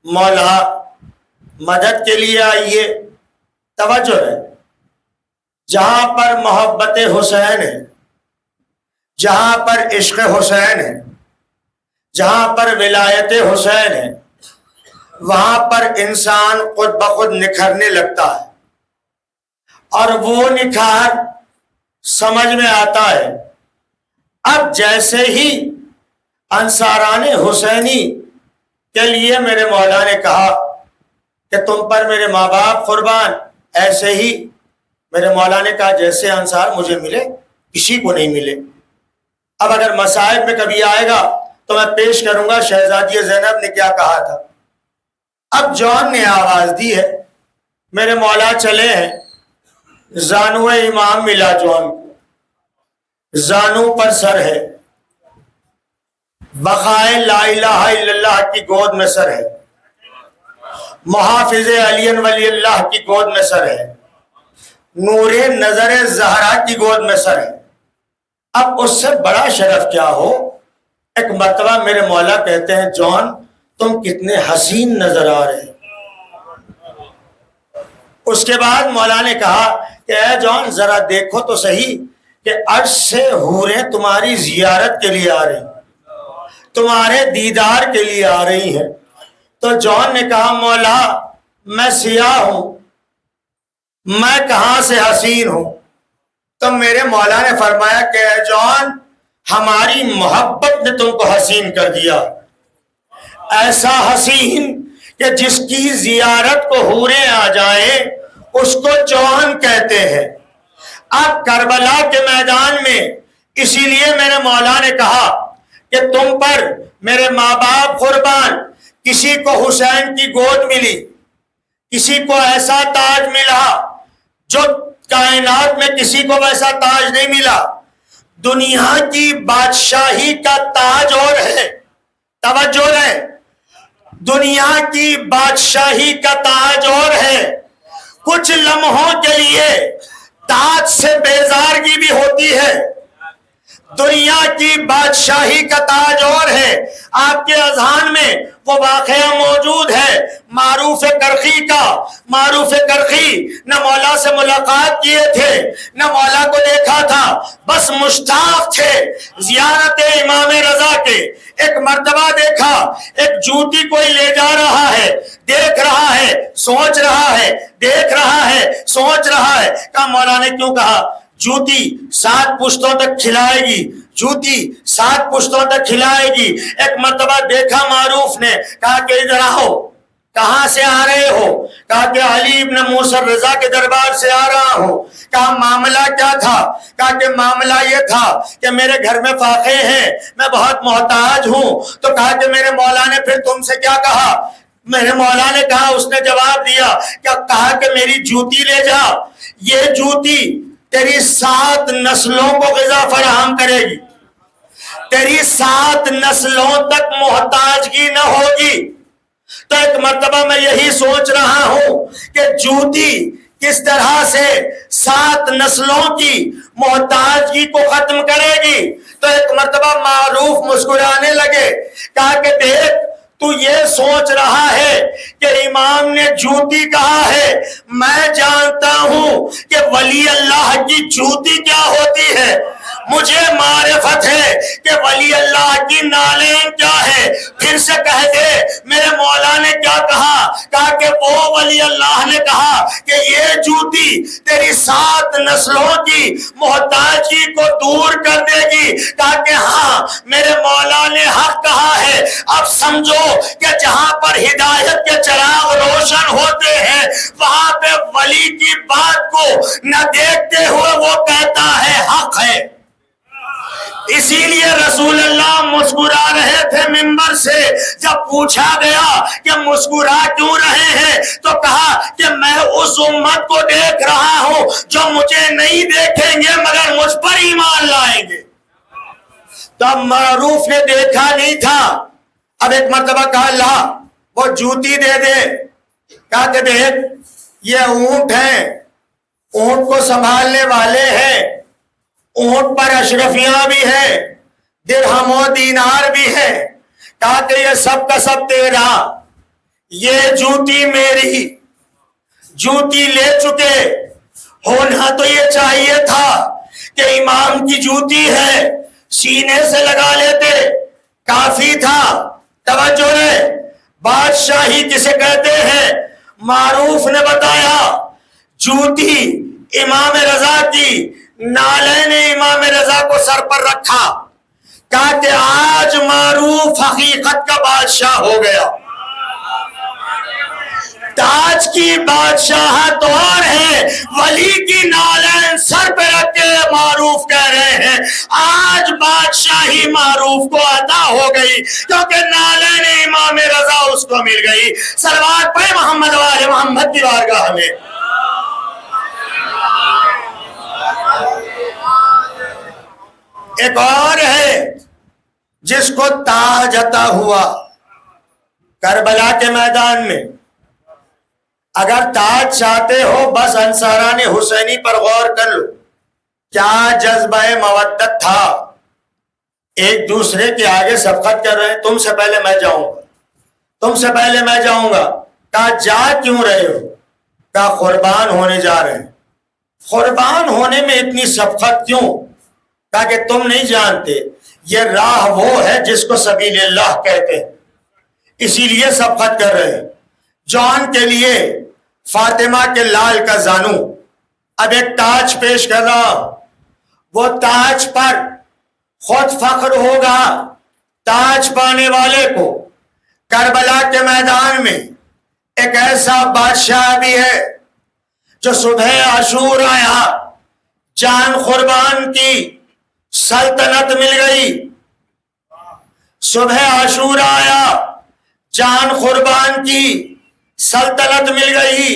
مولا مدد کے لیے آئیے۔ توجہ ہے، جہاں پر محبت حسین ہے، جہاں پر عشق حسین ہے، جہاں پر ولایت حسین ہے، وہاں پر انسان خود بخود نکھرنے لگتا ہے، اور وہ نکھار سمجھ میں آتا ہے۔ اب جیسے ہی انصاران حسینی کے لیے میرے مولا نے کہا کہ تم پر میرے ماں باپ قربان، ایسے ہی میرے مولا نے کہا جیسے انصار مجھے ملے کسی کو نہیں ملے۔ اب اگر مصائب میں کبھی آئے گا تو میں پیش کروں گا شہزادی زینب نے کیا کہا تھا۔ اب جون نے آواز دی ہے، میرے مولا چلے ہیں، زانو امام ملا جون کو، زانو پر سر ہے، بقائے لا الہ الا اللہ کی گود میں سر ہے، محافظ علی ولی اللہ کی گود میں سر ہے، نور نظر زہرا کی گود میں سر ہے۔ اب اس سے بڑا شرف کیا ہو؟ ایک مرتبہ میرے مولا کہتے ہیں جون تم کتنے حسین نظر آ رہے ہیں۔ اس کے بعد مولا نے کہا کہ اے جون ذرا دیکھو تو صحیح کہ عرش سے حوریں تمہاری زیارت کے لیے آ رہی ہیں، تمہارے دیدار کے لیے آ رہی ہیں۔ تو جون نے کہا مولا میں سیاہ ہوں، میں کہاں سے حسین ہوں؟ تو میرے مولا نے فرمایا کہ اے جون ہماری محبت نے تم کو حسین کر دیا، ایسا حسین کہ جس کی زیارت کو حوریں آ جائیں اس کو جون کہتے ہیں۔ اب کربلا کے میدان میں اسی لیے میرے مولا نے کہا کہ تم پر میرے ماں باپ قربان، کسی کو حسین کی گود ملی، کسی کو ایسا تاج ملا جو کائنات میں کسی کو ویسا تاج نہیں ملا۔ دنیا کی بادشاہی کا تاج اور ہے، توجہ رہے، دنیا کی بادشاہی کا تاج اور ہے۔ کچھ لمحوں کے لیے تاج سے بیزارگی بھی ہوتی ہے، دنیا کی بادشاہی کا تاج اور ہے۔ آپ کے اذہان میں وہ واقعہ موجود ہے معروف کرخی کا۔ معروف کرخی نہ مولا سے ملاقات کیے تھے، نہ مولا کو دیکھا تھا، بس مشتاق تھے زیارت امام رضا کے۔ ایک مرتبہ دیکھا ایک جوتی کوئی لے جا رہا ہے، دیکھ رہا ہے، سوچ رہا ہے، دیکھ رہا ہے، سوچ رہا ہے۔ کہا مولا نے کیوں کہا جوتی 7 پشتوں تک کھلائے گی، جوتی 7 پشتوں تک کھلائے گی۔ ایک مرتبہ دیکھا معروف نے، کہا کہ ادھر آؤ، کہاں سے آ رہے ہو؟ کہا کہ علی ابن موسیٰ رضا کے دربار سے آ رہا ہوں۔ کہا معاملہ کیا تھا؟ کہا کہ معاملہ یہ تھا کہ میرے گھر میں فاقے ہیں، میں بہت محتاج ہوں۔ تو کہا کہ میرے مولا نے پھر تم سے کیا کہا؟ میرے مولا نے کہا، اس نے جواب دیا کہ کہا کہ میری جوتی لے جا، یہ جوتی تیری 7 نسلوں کو غذا فراہم کرے گی، تیری 7 نسلوں تک محتاجگی نہ ہوگی۔ تو ایک مرتبہ میں یہی سوچ رہا ہوں کہ جوتی کس طرح سے 7 نسلوں کی محتاجگی کو ختم کرے گی۔ تو ایک مرتبہ معروف مسکرانے لگے، کہا کہ دیکھ تو یہ سوچ رہا ہے کہ امام نے جوتی کہا ہے، میں جانتا ہوں کہ ولی اللہ کی جوتی کیا ہوتی ہے، مجھے معرفت ہے کہ ولی اللہ کی نالین کیا ہے۔ پھر سے کہہ دے میرے مولا نے کیا کہا کہ وہ ولی اللہ نے کہا کہ یہ جوتی تیری 7 نسلوں کی محتاجی کو دور کر دے گی، کہا کہ ہاں میرے مولا نے حق کہا ہے۔ اب سمجھو کہ جہاں پر ہدایت کے چراغ روشن ہوتے ہیں وہاں پہ ولی کی بات کو نہ دیکھتے ہوئے وہ کہتا ہے حق ہے۔ اسی لیے رسول اللہ مسکرا رہے تھے منبر سے، جب پوچھا گیا کہ مسکرا کیوں رہے ہیں تو کہا کہ میں اس امت کو دیکھ رہا ہوں جو مجھے نہیں دیکھیں گے مگر مجھ پر ایمان لائیں گے۔ تب معروف نے دیکھا نہیں تھا، اب ایک مرتبہ کہا لا وہ جوتی دے دے، کہا کہ دیکھ یہ اونٹ ہیں، اونٹ کو سنبھالنے والے ہیں، اونٹ پر اشرفیاں بھی ہیں، درہم و دینار بھی ہیں، کہا کہ یہ سب کا سب تیرا، یہ جوتی میری، جوتی لے چکے، ہونا تو یہ چاہیے تھا کہ امام کی جوتی ہے سینے سے لگا لیتے، کافی تھا۔ توجہ ہے، بادشاہی کسے کہتے ہیں؟ معروف نے بتایا جوتی امام رضا کی، نالے نے امام رضا کو سر پر رکھا، کہا کہ آج معروف حقیقت کا بادشاہ ہو گیا۔ تاج کی بادشاہت اور ہے، ولی کی نالین سر پہ رکھ کے معروف کہہ رہے ہیں آج بادشاہی معروف کو عطا ہو گئی، کیونکہ نالین امام رضا اس کو مل گئی۔ صلوات پڑھے محمد والے محمد کی بارگاہ میں۔ ایک اور ہے جس کو تاج عطا ہوا کربلا کے میدان میں۔ اگر تاج چاہتے ہو بس انصاران حسینی پر غور کر لو، کیا جذبہ مودت تھا، ایک دوسرے کے آگے سبقت کر رہے ہیں، تم سے پہلے میں جاؤں گا، تم سے پہلے میں جاؤں گا۔ کہا جا کیوں رہے ہو؟ کہا قربان ہونے جا رہے ہیں۔ قربان ہونے میں اتنی سبقت کیوں؟ کہا کہ تم نہیں جانتے یہ راہ وہ ہے جس کو سبیل اللہ کہتے ہیں، اسی لیے سبقت کر رہے ہیں۔ جان کے لیے فاطمہ کے لال کا زانو، اب ایک تاج پیش کر رہا، وہ تاج پر خود فخر ہوگا تاج پانے والے کو۔ کربلا کے میدان میں ایک ایسا بادشاہ بھی ہے جو صبح عاشور آیا، جان قربان کی، سلطنت مل گئی۔ صبح عاشور آیا، جان قربان کی، سلطنت مل گئی۔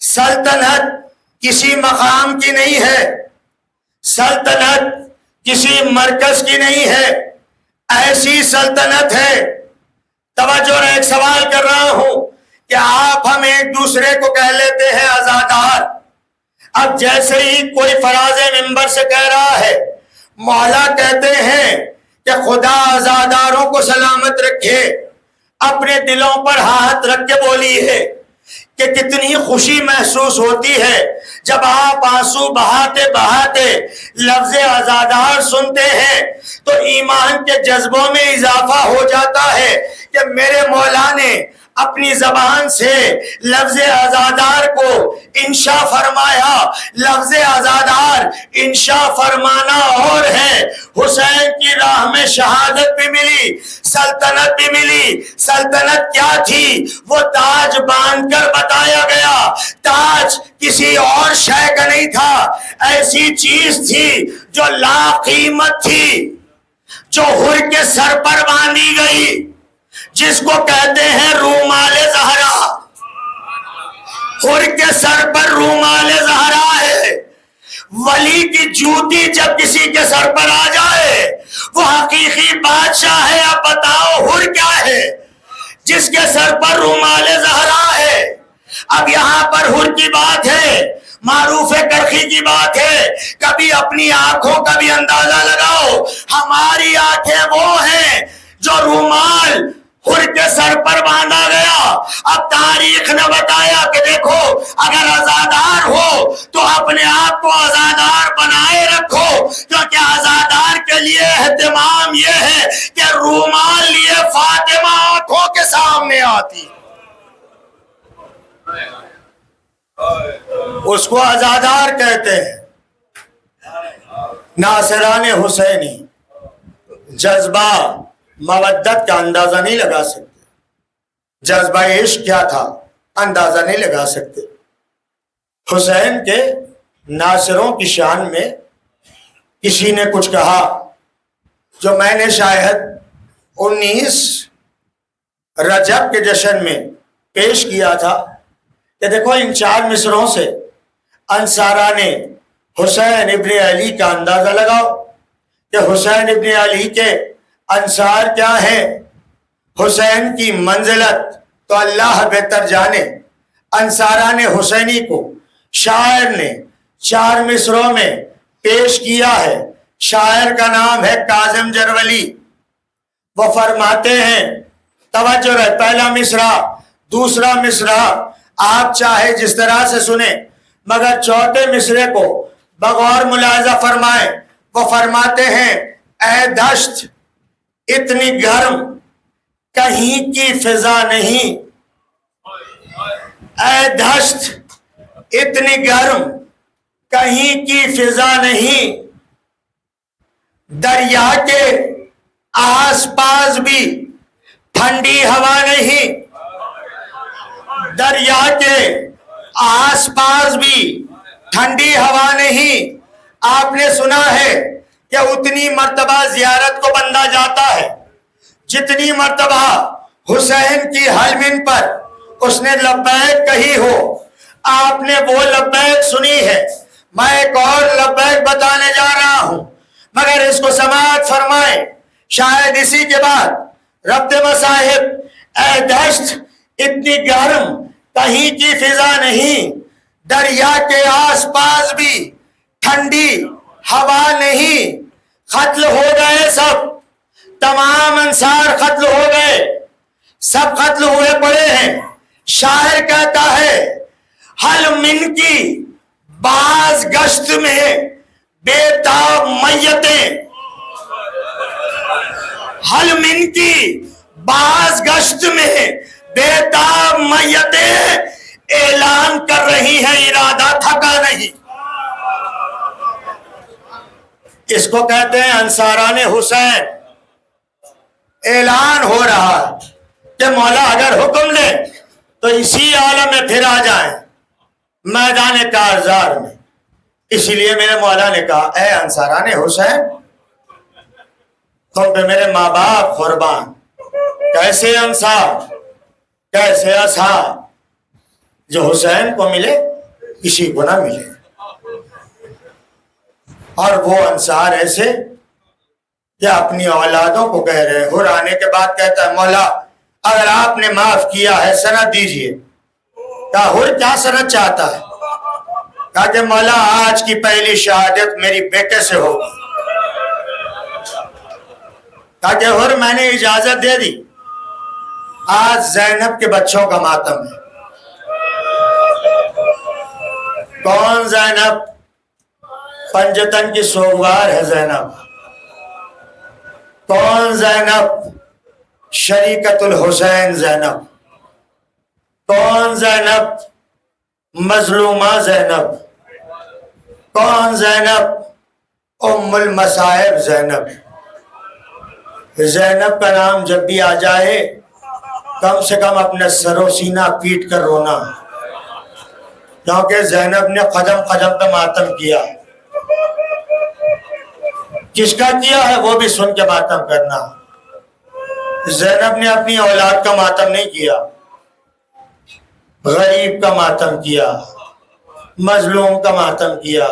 سلطنت کسی مقام کی نہیں ہے، سلطنت کسی مرکز کی نہیں ہے، ایسی سلطنت ہے۔ توجہ رہے، ایک سوال کر رہا ہوں کہ آپ ہم ایک دوسرے کو کہہ لیتے ہیں آزادار، اب جیسے ہی کوئی فراز منبر سے کہہ رہا ہے مولا کہتے ہیں کہ خدا آزاداروں کو سلامت رکھے، اپنے دلوں پر ہاتھ رکھ کے بولی ہے کہ کتنی خوشی محسوس ہوتی ہے جب آپ آنسو بہاتے بہاتے لفظ آزادار سنتے ہیں تو ایمان کے جذبوں میں اضافہ ہو جاتا ہے کہ میرے مولا نے اپنی زبان سے لفظ آزادار کو انشا فرمایا۔ لفظ آزادار انشا فرمانا اور ہے، حسین کی راہ میں شہادت بھی ملی، سلطنت بھی ملی۔ سلطنت کیا تھی؟ وہ تاج باندھ کر بتایا گیا، تاج کسی اور شے کا نہیں تھا، ایسی چیز تھی جو لا قیمت تھی، جو حر کے سر پر باندھی گئی، جس کو کہتے ہیں رومال زہرا۔ حر کے سر پر رومال زہرا ہے۔ ولی کی جوتی جب کسی کے سر پر آ جائے وہ حقیقی بادشاہ ہے۔ اب بتاؤ حر کیا ہے؟ جس کے سر پر رومال زہرا ہے۔ اب یہاں پر حر کی بات ہے، معروف کرخی کی بات ہے، کبھی اپنی آنکھوں کا بھی اندازہ لگاؤ، ہماری آنکھیں وہ ہیں جو رومال حر ہر کے سر پر باندھا گیا۔ اب تاریخ نے بتایا کہ دیکھو اگر آزادار ہو تو اپنے آپ کو آزادار بنائے رکھو، کیونکہ آزادار کے لیے اہتمام یہ ہے کہ رومال لیے فاطمہ آنکھوں کے سامنے آتی، اس کو آزادار کہتے ہیں۔ ناصران حسینی جذبہ مودت کا اندازہ نہیں لگا سکتے، جذبہ عشق کیا تھا اندازہ نہیں لگا سکتے۔ حسین کے ناصروں کی شان میں کسی نے کچھ کہا جو میں نے شاید 19 رجب کے جشن میں پیش کیا تھا کہ دیکھو ان 4 مصروں سے انصاران حسین ابن علی کا اندازہ لگاؤ کہ حسین ابن علی کے انصار کیا ہیں۔ حسین کی منزلت تو اللہ بہتر جانے۔ انصاران حسینی کو شاعر نے 4 مصروں میں پیش کیا ہے۔ شاعر کا نام ہے کاظم جرولی۔ وہ فرماتے ہیں، توجہ رہے، پہلا مصرع، دوسرا مصرع آپ چاہے جس طرح سے سنیں، مگر چوتھے مصرے کو بغور ملاحظہ فرمائیں۔ وہ فرماتے ہیں، اے دشت اتنی گرم کہیں کی فضا نہیں، اے دشت اتنی گرم کہیں کی فضا نہیں، دریا کے آس پاس بھی ٹھنڈی ہوا نہیں، دریا کے آس پاس بھی ٹھنڈی ہوا نہیں۔ آپ نے سنا ہے کہ اتنی مرتبہ زیارت کو بندہ جاتا ہے جتنی مرتبہ حسین کی حلمن پر اس نے لبیک کہی ہو۔ آپ نے وہ لبیک سنی ہے، میں ایک اور لبیک بتانے جا رہا ہوں، مگر اس کو سماعت فرمائیں۔ شاید اسی کے بعد ربط مصاحب، اے دشت اتنی گرم کہیں کی فضا نہیں، دریا کے آس پاس بھی ٹھنڈی ہوا نہیں۔ قتل ہو گئے سب، تمام انصار قتل ہو گئے، سب قتل ہوئے پڑے ہیں۔ شاعر کہتا ہے، حل من کی باز گشت میں بے تاب میتیں، حل من کی باز گشت میں بے تاب میتیں اعلان کر رہی ہے ارادہ تھکا نہیں۔ اس کو کہتے ہیں انصاران حسین۔ اعلان ہو رہا ہے کہ مولا اگر حکم لے تو اسی عالم میں پھر آ جائیں، میدان کارزار میں۔ اسی لیے میرے مولا نے کہا، اے انصاران حسین، تم پہ میرے ماں باپ قربان، کیسے انصار کیسے اصحاب، جو حسین کو ملے کسی کو نہ ملے۔ اور وہ انصار ایسے کہ اپنی اولادوں کو کہہ رہے ہیں، ہر آنے کے بعد کہتا ہے، مولا اگر آپ نے معاف کیا ہے سند دیجئے۔ کہا ہر کیا سند چاہتا ہے؟ کہا کہ مولا آج کی پہلی شہادت میری بیٹے سے ہوگی۔ کہا کہ ہر میں نے اجازت دے دی، آج زینب کے بچوں کا ماتم ہے۔ کون زینب؟ پنجتن کی سوگوار ہے زینب۔ کون زینب؟ شریکت الحسین زینب۔ کون زینب؟ مظلومہ زینب۔ کون زینب؟ ام المصائب زینب۔ زینب کا نام جب بھی آ جائے کم سے کم اپنے سر و سینہ پیٹ کر رونا، کیونکہ زینب نے قدم قدم پہ ماتم کیا۔ کس کا کیا ہے وہ بھی سن کے ماتم کرنا۔ زینب نے اپنی اولاد کا ماتم نہیں کیا، غریب کا ماتم کیا، مظلوم کا ماتم کیا،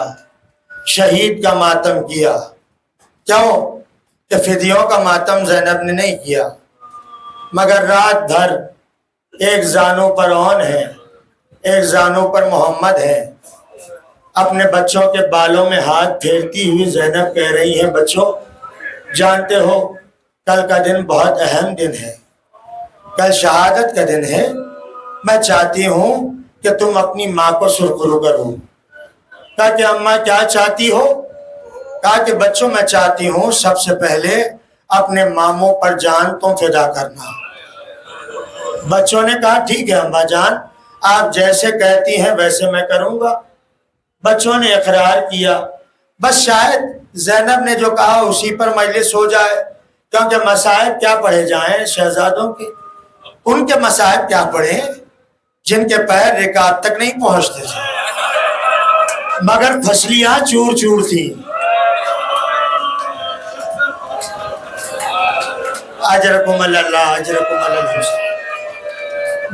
شہید کا ماتم کیا۔ کیوں کہ فدیوں کا ماتم زینب نے نہیں کیا، مگر رات بھر ایک زانوں پر اون ہے، ایک زانوں پر محمد ہے، اپنے بچوں کے بالوں میں ہاتھ پھیرتی ہوئی زینب کہہ رہی ہیں، بچوں جانتے ہو کل کا دن بہت اہم دن ہے، کل شہادت کا دن ہے، میں چاہتی ہوں کہ تم اپنی ماں کو سرخرو کرو۔ کہا کہ اماں کیا چاہتی ہو؟ کہا کہ بچوں میں چاہتی ہوں سب سے پہلے اپنے ماموں پر جان تم فدا کرنا۔ بچوں نے کہا ٹھیک ہے اماں جان، آپ جیسے کہتی ہیں ویسے میں کروں گا۔ بچوں نے اقرار کیا۔ بس شاید زینب نے جو کہا اسی پر مجلس ہو جائے، کیونکہ مصائب کیا پڑھے جائیں شہزادوں کے، ان کے مصائب کیا پڑھیں جن کے پیر رکعت تک نہیں پہنچتے تھے، مگر پھسلیاں چور چور تھیں۔ اجرکم اللہ اجرکم اللہ۔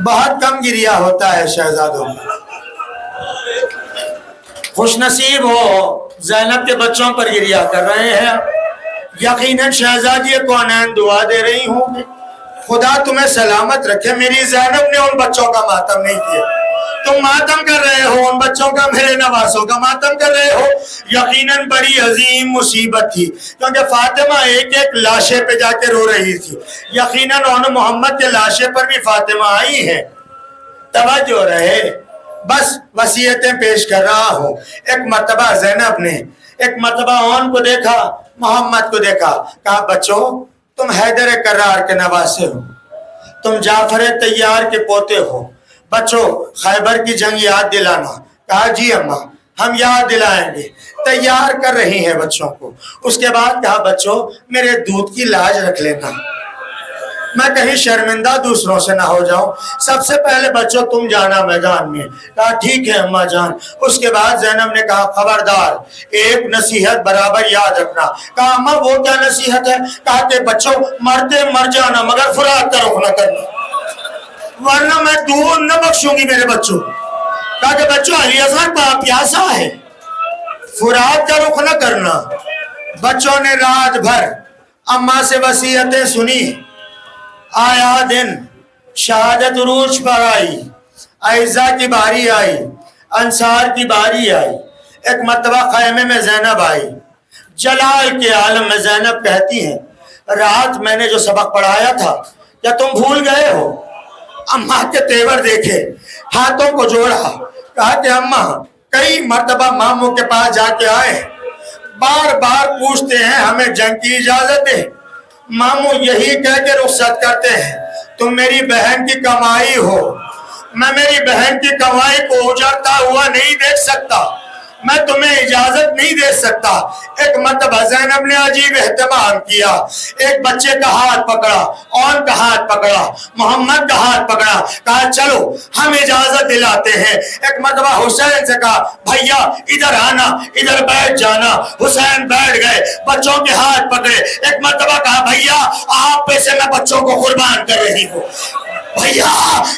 بہت کم گریہ ہوتا ہے شہزادوں میں۔ خوش نصیب ہو زینب کے بچوں پر گریہ کر رہے ہیں، یقیناً شہزادی کونین دعا دے رہی ہوں گی خدا تمہیں سلامت رکھے، میری زینب نے ان بچوں کا ماتم نہیں کیا، تم ماتم کر رہے ہو ان بچوں کا، میرے نواسوں کا ماتم کر رہے ہو۔ یقیناً بڑی عظیم مصیبت تھی، کیونکہ فاطمہ ایک ایک لاشے پہ جا کے رو رہی تھی، یقیناً ان محمد کے لاشے پر بھی فاطمہ آئی ہیں۔ توجہ رہے، بس وصیتیں پیش کر رہا ہوں۔ ایک مرتبہ زینب نے ایک مرتبہ ان کو دیکھا، محمد کو دیکھا، کہا بچوں تم حیدر کرار کے نواسے ہو، تم جعفر طیار کے پوتے ہو، بچوں خیبر کی جنگ یاد دلانا۔ کہا جی اماں ہم یاد دلائیں گے، تیار کر رہی ہیں بچوں کو۔ اس کے بعد کہا بچوں میرے دودھ کی لاج رکھ لینا، میں کہیں شرمندہ دوسروں سے نہ ہو جاؤں، سب سے پہلے بچوں تم جانا میدان میں۔ کہا ٹھیک ہے اماں جان۔ اس کے بعد زینب نے کہا خبردار ایک نصیحت برابر یاد رکھنا۔ کہا اماں وہ کیا نصیحت ہے؟ کہا کہ بچوں مرتے مر جانا مگر فرات کا رخ نہ کرنا، ورنہ میں دودھ نہ بخشوں گی میرے بچوں۔ کہا کہ بچوں علی اصغر پیاسا ہے، فرات کا رخ نہ کرنا۔ بچوں نے رات بھر اماں سے وصیتیں سنی۔ آیا دن شہادت عروج پر آئی، عائزہ کی باری آئی، انصار کی باری آئی۔ ایک مرتبہ خیمے میں زینب آئی، جلال کے عالم میں زینب کہتی ہیں رات میں نے جو سبق پڑھایا تھا کیا تم بھول گئے ہو؟ اماں کے تیور دیکھے، ہاتھوں کو جوڑا، کہا کہ اماں کئی مرتبہ ماموں کے پاس جا کے آئے، بار بار پوچھتے ہیں ہمیں جنگ کی اجازت دے، ماموں یہی کہہ کے رخصت کرتے ہیں تم میری بہن کی کمائی ہو، میں میری بہن کی کمائی کو اجڑتا ہوا نہیں دیکھ سکتا، میں تمہیں اجازت نہیں دے سکتا۔ ایک مرتبہ زینب نے عجیب اہتمام کیا، ایک بچے کا ہاتھ پکڑا، اون کا ہاتھ پکڑا، محمد کا ہاتھ پکڑا، کہا چلو ہم اجازت دلاتے ہیں۔ ایک مرتبہ حسین سے کہا بھیا ادھر آنا، ادھر بیٹھ جانا۔ حسین بیٹھ گئے، بچوں کے ہاتھ پکڑے۔ ایک مرتبہ کہا بھیا آپ پہ سے میں بچوں کو قربان کر رہی ہوں، بھیا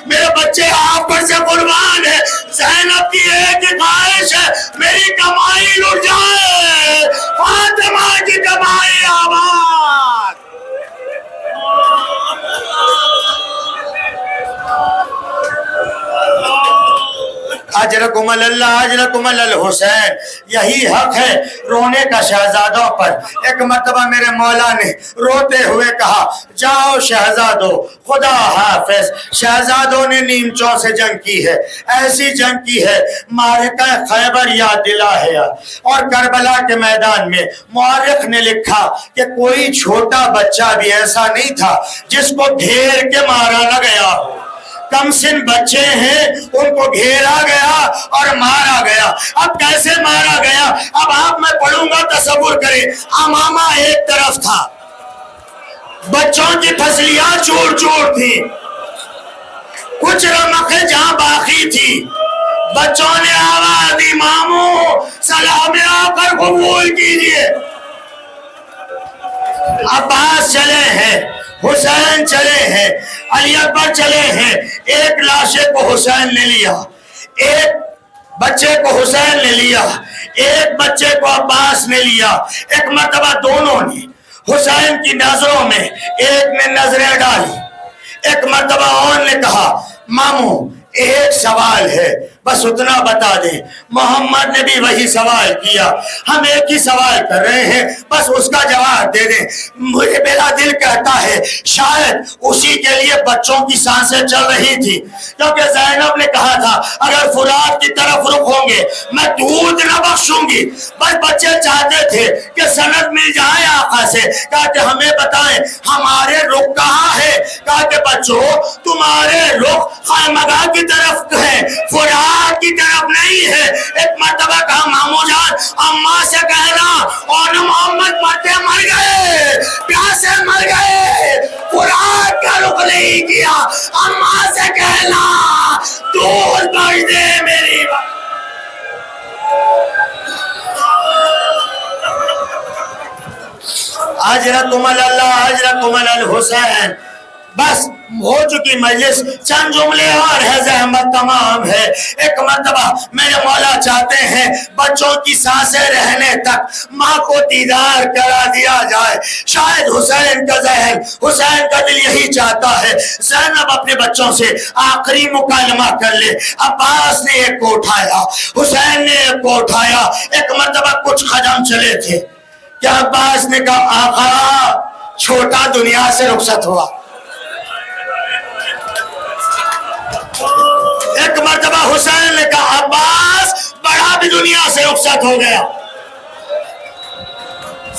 میرے بچے آپ پر سے قربان ہے، زینب کی ایک خواہش ہے میری کمائی لٹ جائے، فاطمہ کی کمائی آباد۔ اجرکم اللہ اجرکم الحسین، یہی حق ہے رونے کا شہزادوں پر۔ ایک مرتبہ میرے مولا نے روتے ہوئے کہا جاؤ شہزادو خدا حافظ۔ شہزادوں نے نیمچوں سے جنگ کی ہے، ایسی جنگ کی ہے معرکہ خیبر یاد دلا ہے، اور کربلا کے میدان میں مورخ نے لکھا کہ کوئی چھوٹا بچہ بھی ایسا نہیں تھا جس کو گھیر کے مارا نہ گیا ہو، کم سن بچے ہیں ان کو گھیرا گیا اور مارا گیا۔ اب کیسے مارا گیا؟ اب آپ میں پڑھوں گا تصور کریں، امامہ ایک طرف تھا، بچوں کی پھسلیاں چور چور تھی، کچھ رمقیں جہاں باقی تھی، بچوں نے آواز دی ماموں سلام آ کر قبول کیجئے۔ عباس چلے ہیں، حسین چلے ہیں، علی اکبر چلے ہیں، ایک لاشے کو حسین نے لیا، ایک بچے کو حسین نے لیا، ایک بچے کو عباس نے لیا۔ ایک مرتبہ دونوں نے حسین کی نظروں میں ایک نے نظریں ڈالی، ایک مرتبہ اور نے کہا ماموں ایک سوال ہے، بس اتنا بتا دیں۔ محمد نے بھی وہی سوال کیا، ہم ایک ہی سوال کر رہے ہیں، بس اس کا جواب دے دیں۔ مجھے میرا دل کہتا ہے شاید اسی کے لیے بچوں کی سانسیں چل رہی تھی، کیونکہ زینب نے کہا تھا اگر فرات کی طرف رخ ہوں گے میں دودھ نہ بخشوں گی۔ بس بچے چاہتے تھے کہ سند مل جائے آقا سے، کہا کہ ہمیں بتائیں ہمارے رخ کہاں ہے؟ کہا کہ بچوں تمہارے رخ خیمگاہ کی طرف ہے، فرات کی طرف نہیں ہے۔ ایک مرتبہ کہا مامو جان اماں سے کہنا اور محمد مرتے مر گئے، پیاسے مر گئے، فرات کا رخ نہیں کیا، اماں سے کہنا دودھ بخش دے میری اجرکم اللہ اجرکم الحسین۔ بس ہو چکی مجلس، چند جملے اور ہے، زحمت تمام ہے۔ ایک مرتبہ میرے مولا چاہتے ہیں بچوں کی سانسیں رہنے تک ماں کو دیدار کرا دیا جائے۔ شاید حسین کا ذہن، حسین کا دل یہی چاہتا ہے زینب اپنے بچوں سے آخری مکالمہ کر لے۔ عباس نے ایک کو اٹھایا، حسین نے ایک کو اٹھایا، ایک مرتبہ کچھ قدم چلے تھے کہ عباس نے کہا آقا چھوٹا دنیا سے رخصت ہوا۔ ایک مرتبہ حسین نے کہا عباس بڑا بھی دنیا سے رخصت ہو گیا۔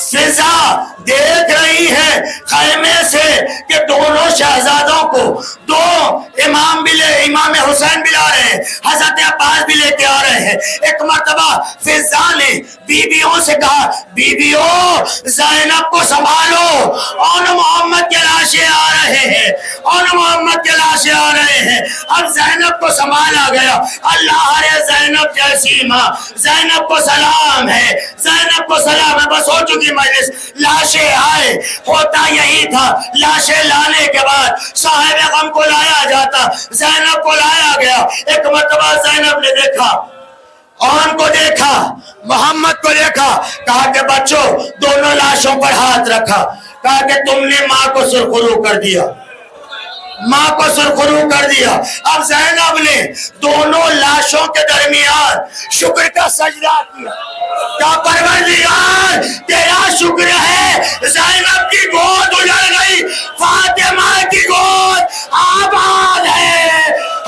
فضا دیکھ رہی ہے خیمے سے کہ دونوں شہزادوں کو دو امام حسین بھی لا رہے ہیں، حضرت عباس بھی لے کے آ رہے ہیں۔ ایک مرتبہ فضا نے بیویوں سے کہا بیویوں زینب کو سنبھالو، اور محمد کے لاشیں آ رہے ہیں، اور محمد کے لاشیں آ رہے ہیں۔ اب زینب کو سنبھالا گیا۔ اللہ رے زینب جیسی ماں، زینب کو سلام ہے، زینب کو سلام ہے۔ بس ہو چکی مجلس، لاشیں آئے۔ ہوتا یہی تھا لاشیں لانے کے بعد صاحب غم کو لایا جاتا، زینب کو لایا گیا۔ ایک مرتبہ زینب نے دیکھا، ان کو دیکھا، محمد کو دیکھا، کہا کہ بچوں دونوں لاشوں پر ہاتھ رکھا، کہا کہ تم نے ماں کو سرخرو کر دیا، ماں کو سرخرو کر دیا۔ اب زینب نے دونوں لاشوں کے درمیان شکر کا سجدہ کیا، کیا پروردگار تیرا شکر ہے زینب کی گود اجڑ گئی، فاطمہ کی گود آباد ہے۔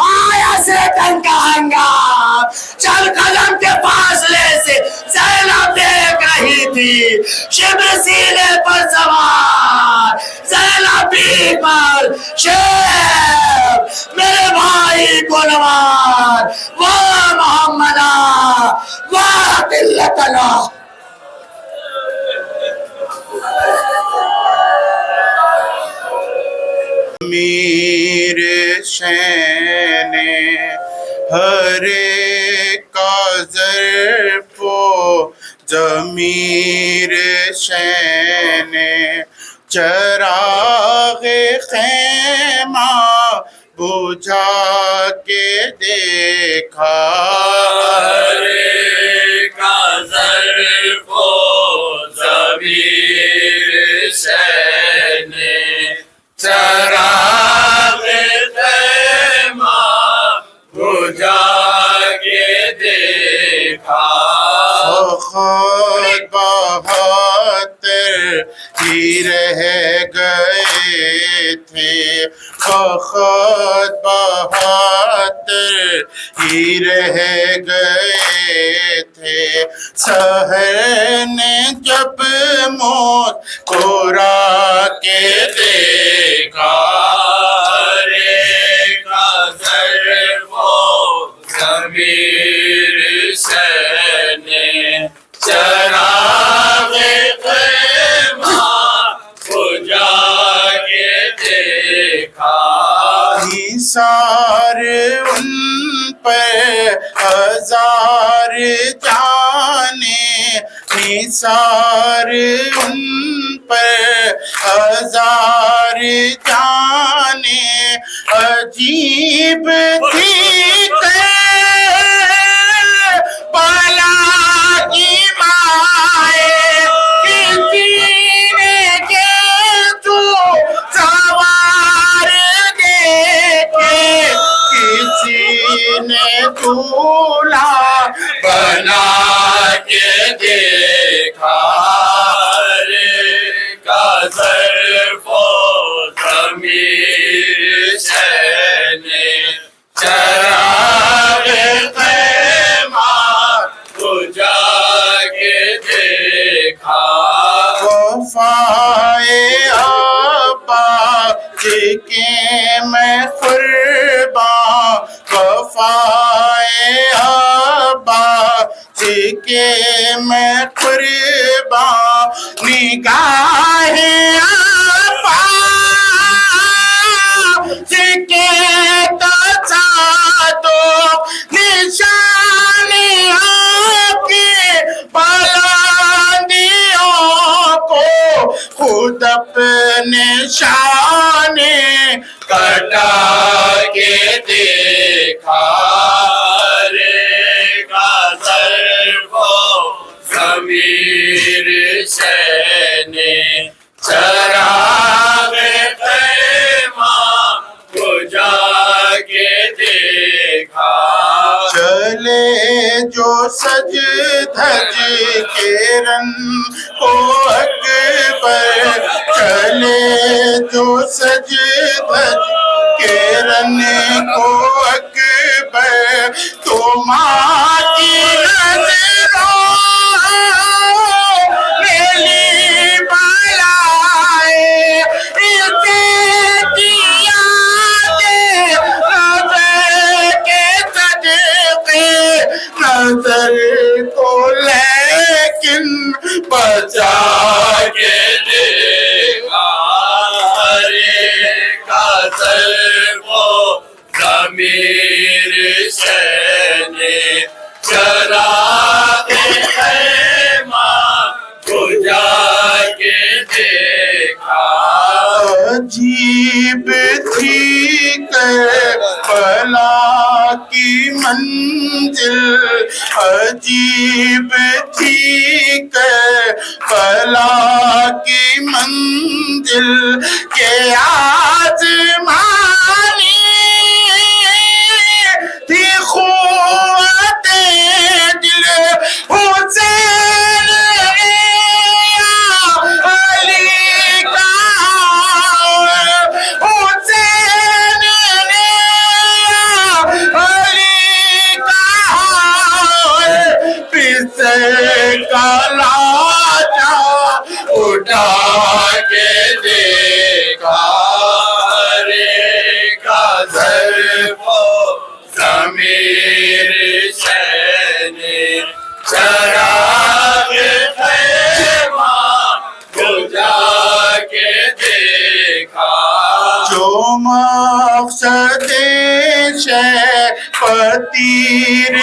آیا سے تن کا ہنگام، چل قدم کے فاصلے سے زینب دیکھ رہی تھی، شبر سینے پر سوار زینب بھی پر شیر، میرے بھائی کو نوار، واہ محمدہ واہ قلتنا۔ میرے شین ہر کا ظرف و ضمیر شین چراغ خیمہ بجھا کے دیکھا، ہر کا ظرف و ضمیر شین چراغ خیمہ بجھا کے دیکھا، خود بہتر ہی رہ گئے تھے، خود بہتر ہی رہ گئے تھے، سحر نے جب موت کو را کے دیکھا، رے کا ظرف و ضمیر شین چراغ خیمہ بجھا کے دیکھا، نثار ان پر ہزار جانے، نثار ان پر ہزار جانے، عجیب تھی بالا کی مائے سینے کے تو سوار دیکھے، کسی ظرف و ضمیر شین چراغ خیمہ کو جا کے دیکھا وفائے عباس کے میں قرباں وفائے عباس کے میں قرباں نگاہ عباس کے تو نشانیوں کی بلندیوں کو خود اپنے شان کٹا کے دیکھا رے کا ظرف و ضمیر شین چراغ خیمہ کو جا کے دیکھا چلے جو سج دھج کے رن کو اکبر چلے جو سج دھج کے رن کو اکبر تو ماں کی نظروں میلی بلائے اسے دیا دے نظر کے صدقے نظر کو لیکن بچا کے دیکھا رے کا ظرف و ضمیر شین چراغ خیمہ کو جا کے دیکھا عجیب تھی کربلا کی منزل عجیب تھی کربلا کی منزل کے آزمانی تھی قوت دل حسین علی کا حسین علی کا پسے کا لاجا اٹھا کے دیکھا رے کا ظرف و ضمیر شین چراغ خیمہ کو جا کے دیکھا جو مقصد پتیر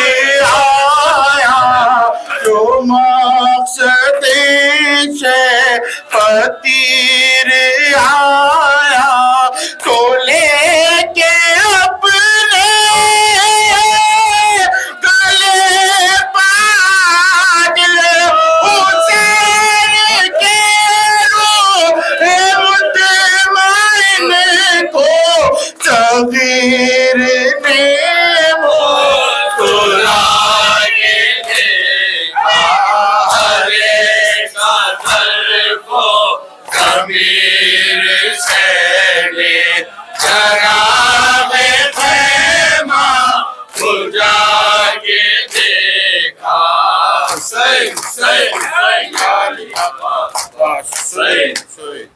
آیا جو مقصد پتیر آیا تو لے کے اپنے گلے پاگل حسین کے روح مطمئن کو صغیر نے مسکرا کے دیکھا رے کا ظرف و ضمیر شین چراغ خیمہ کو جا کے دیکھا حسین حسین حسین یا علی عباس حسین حسین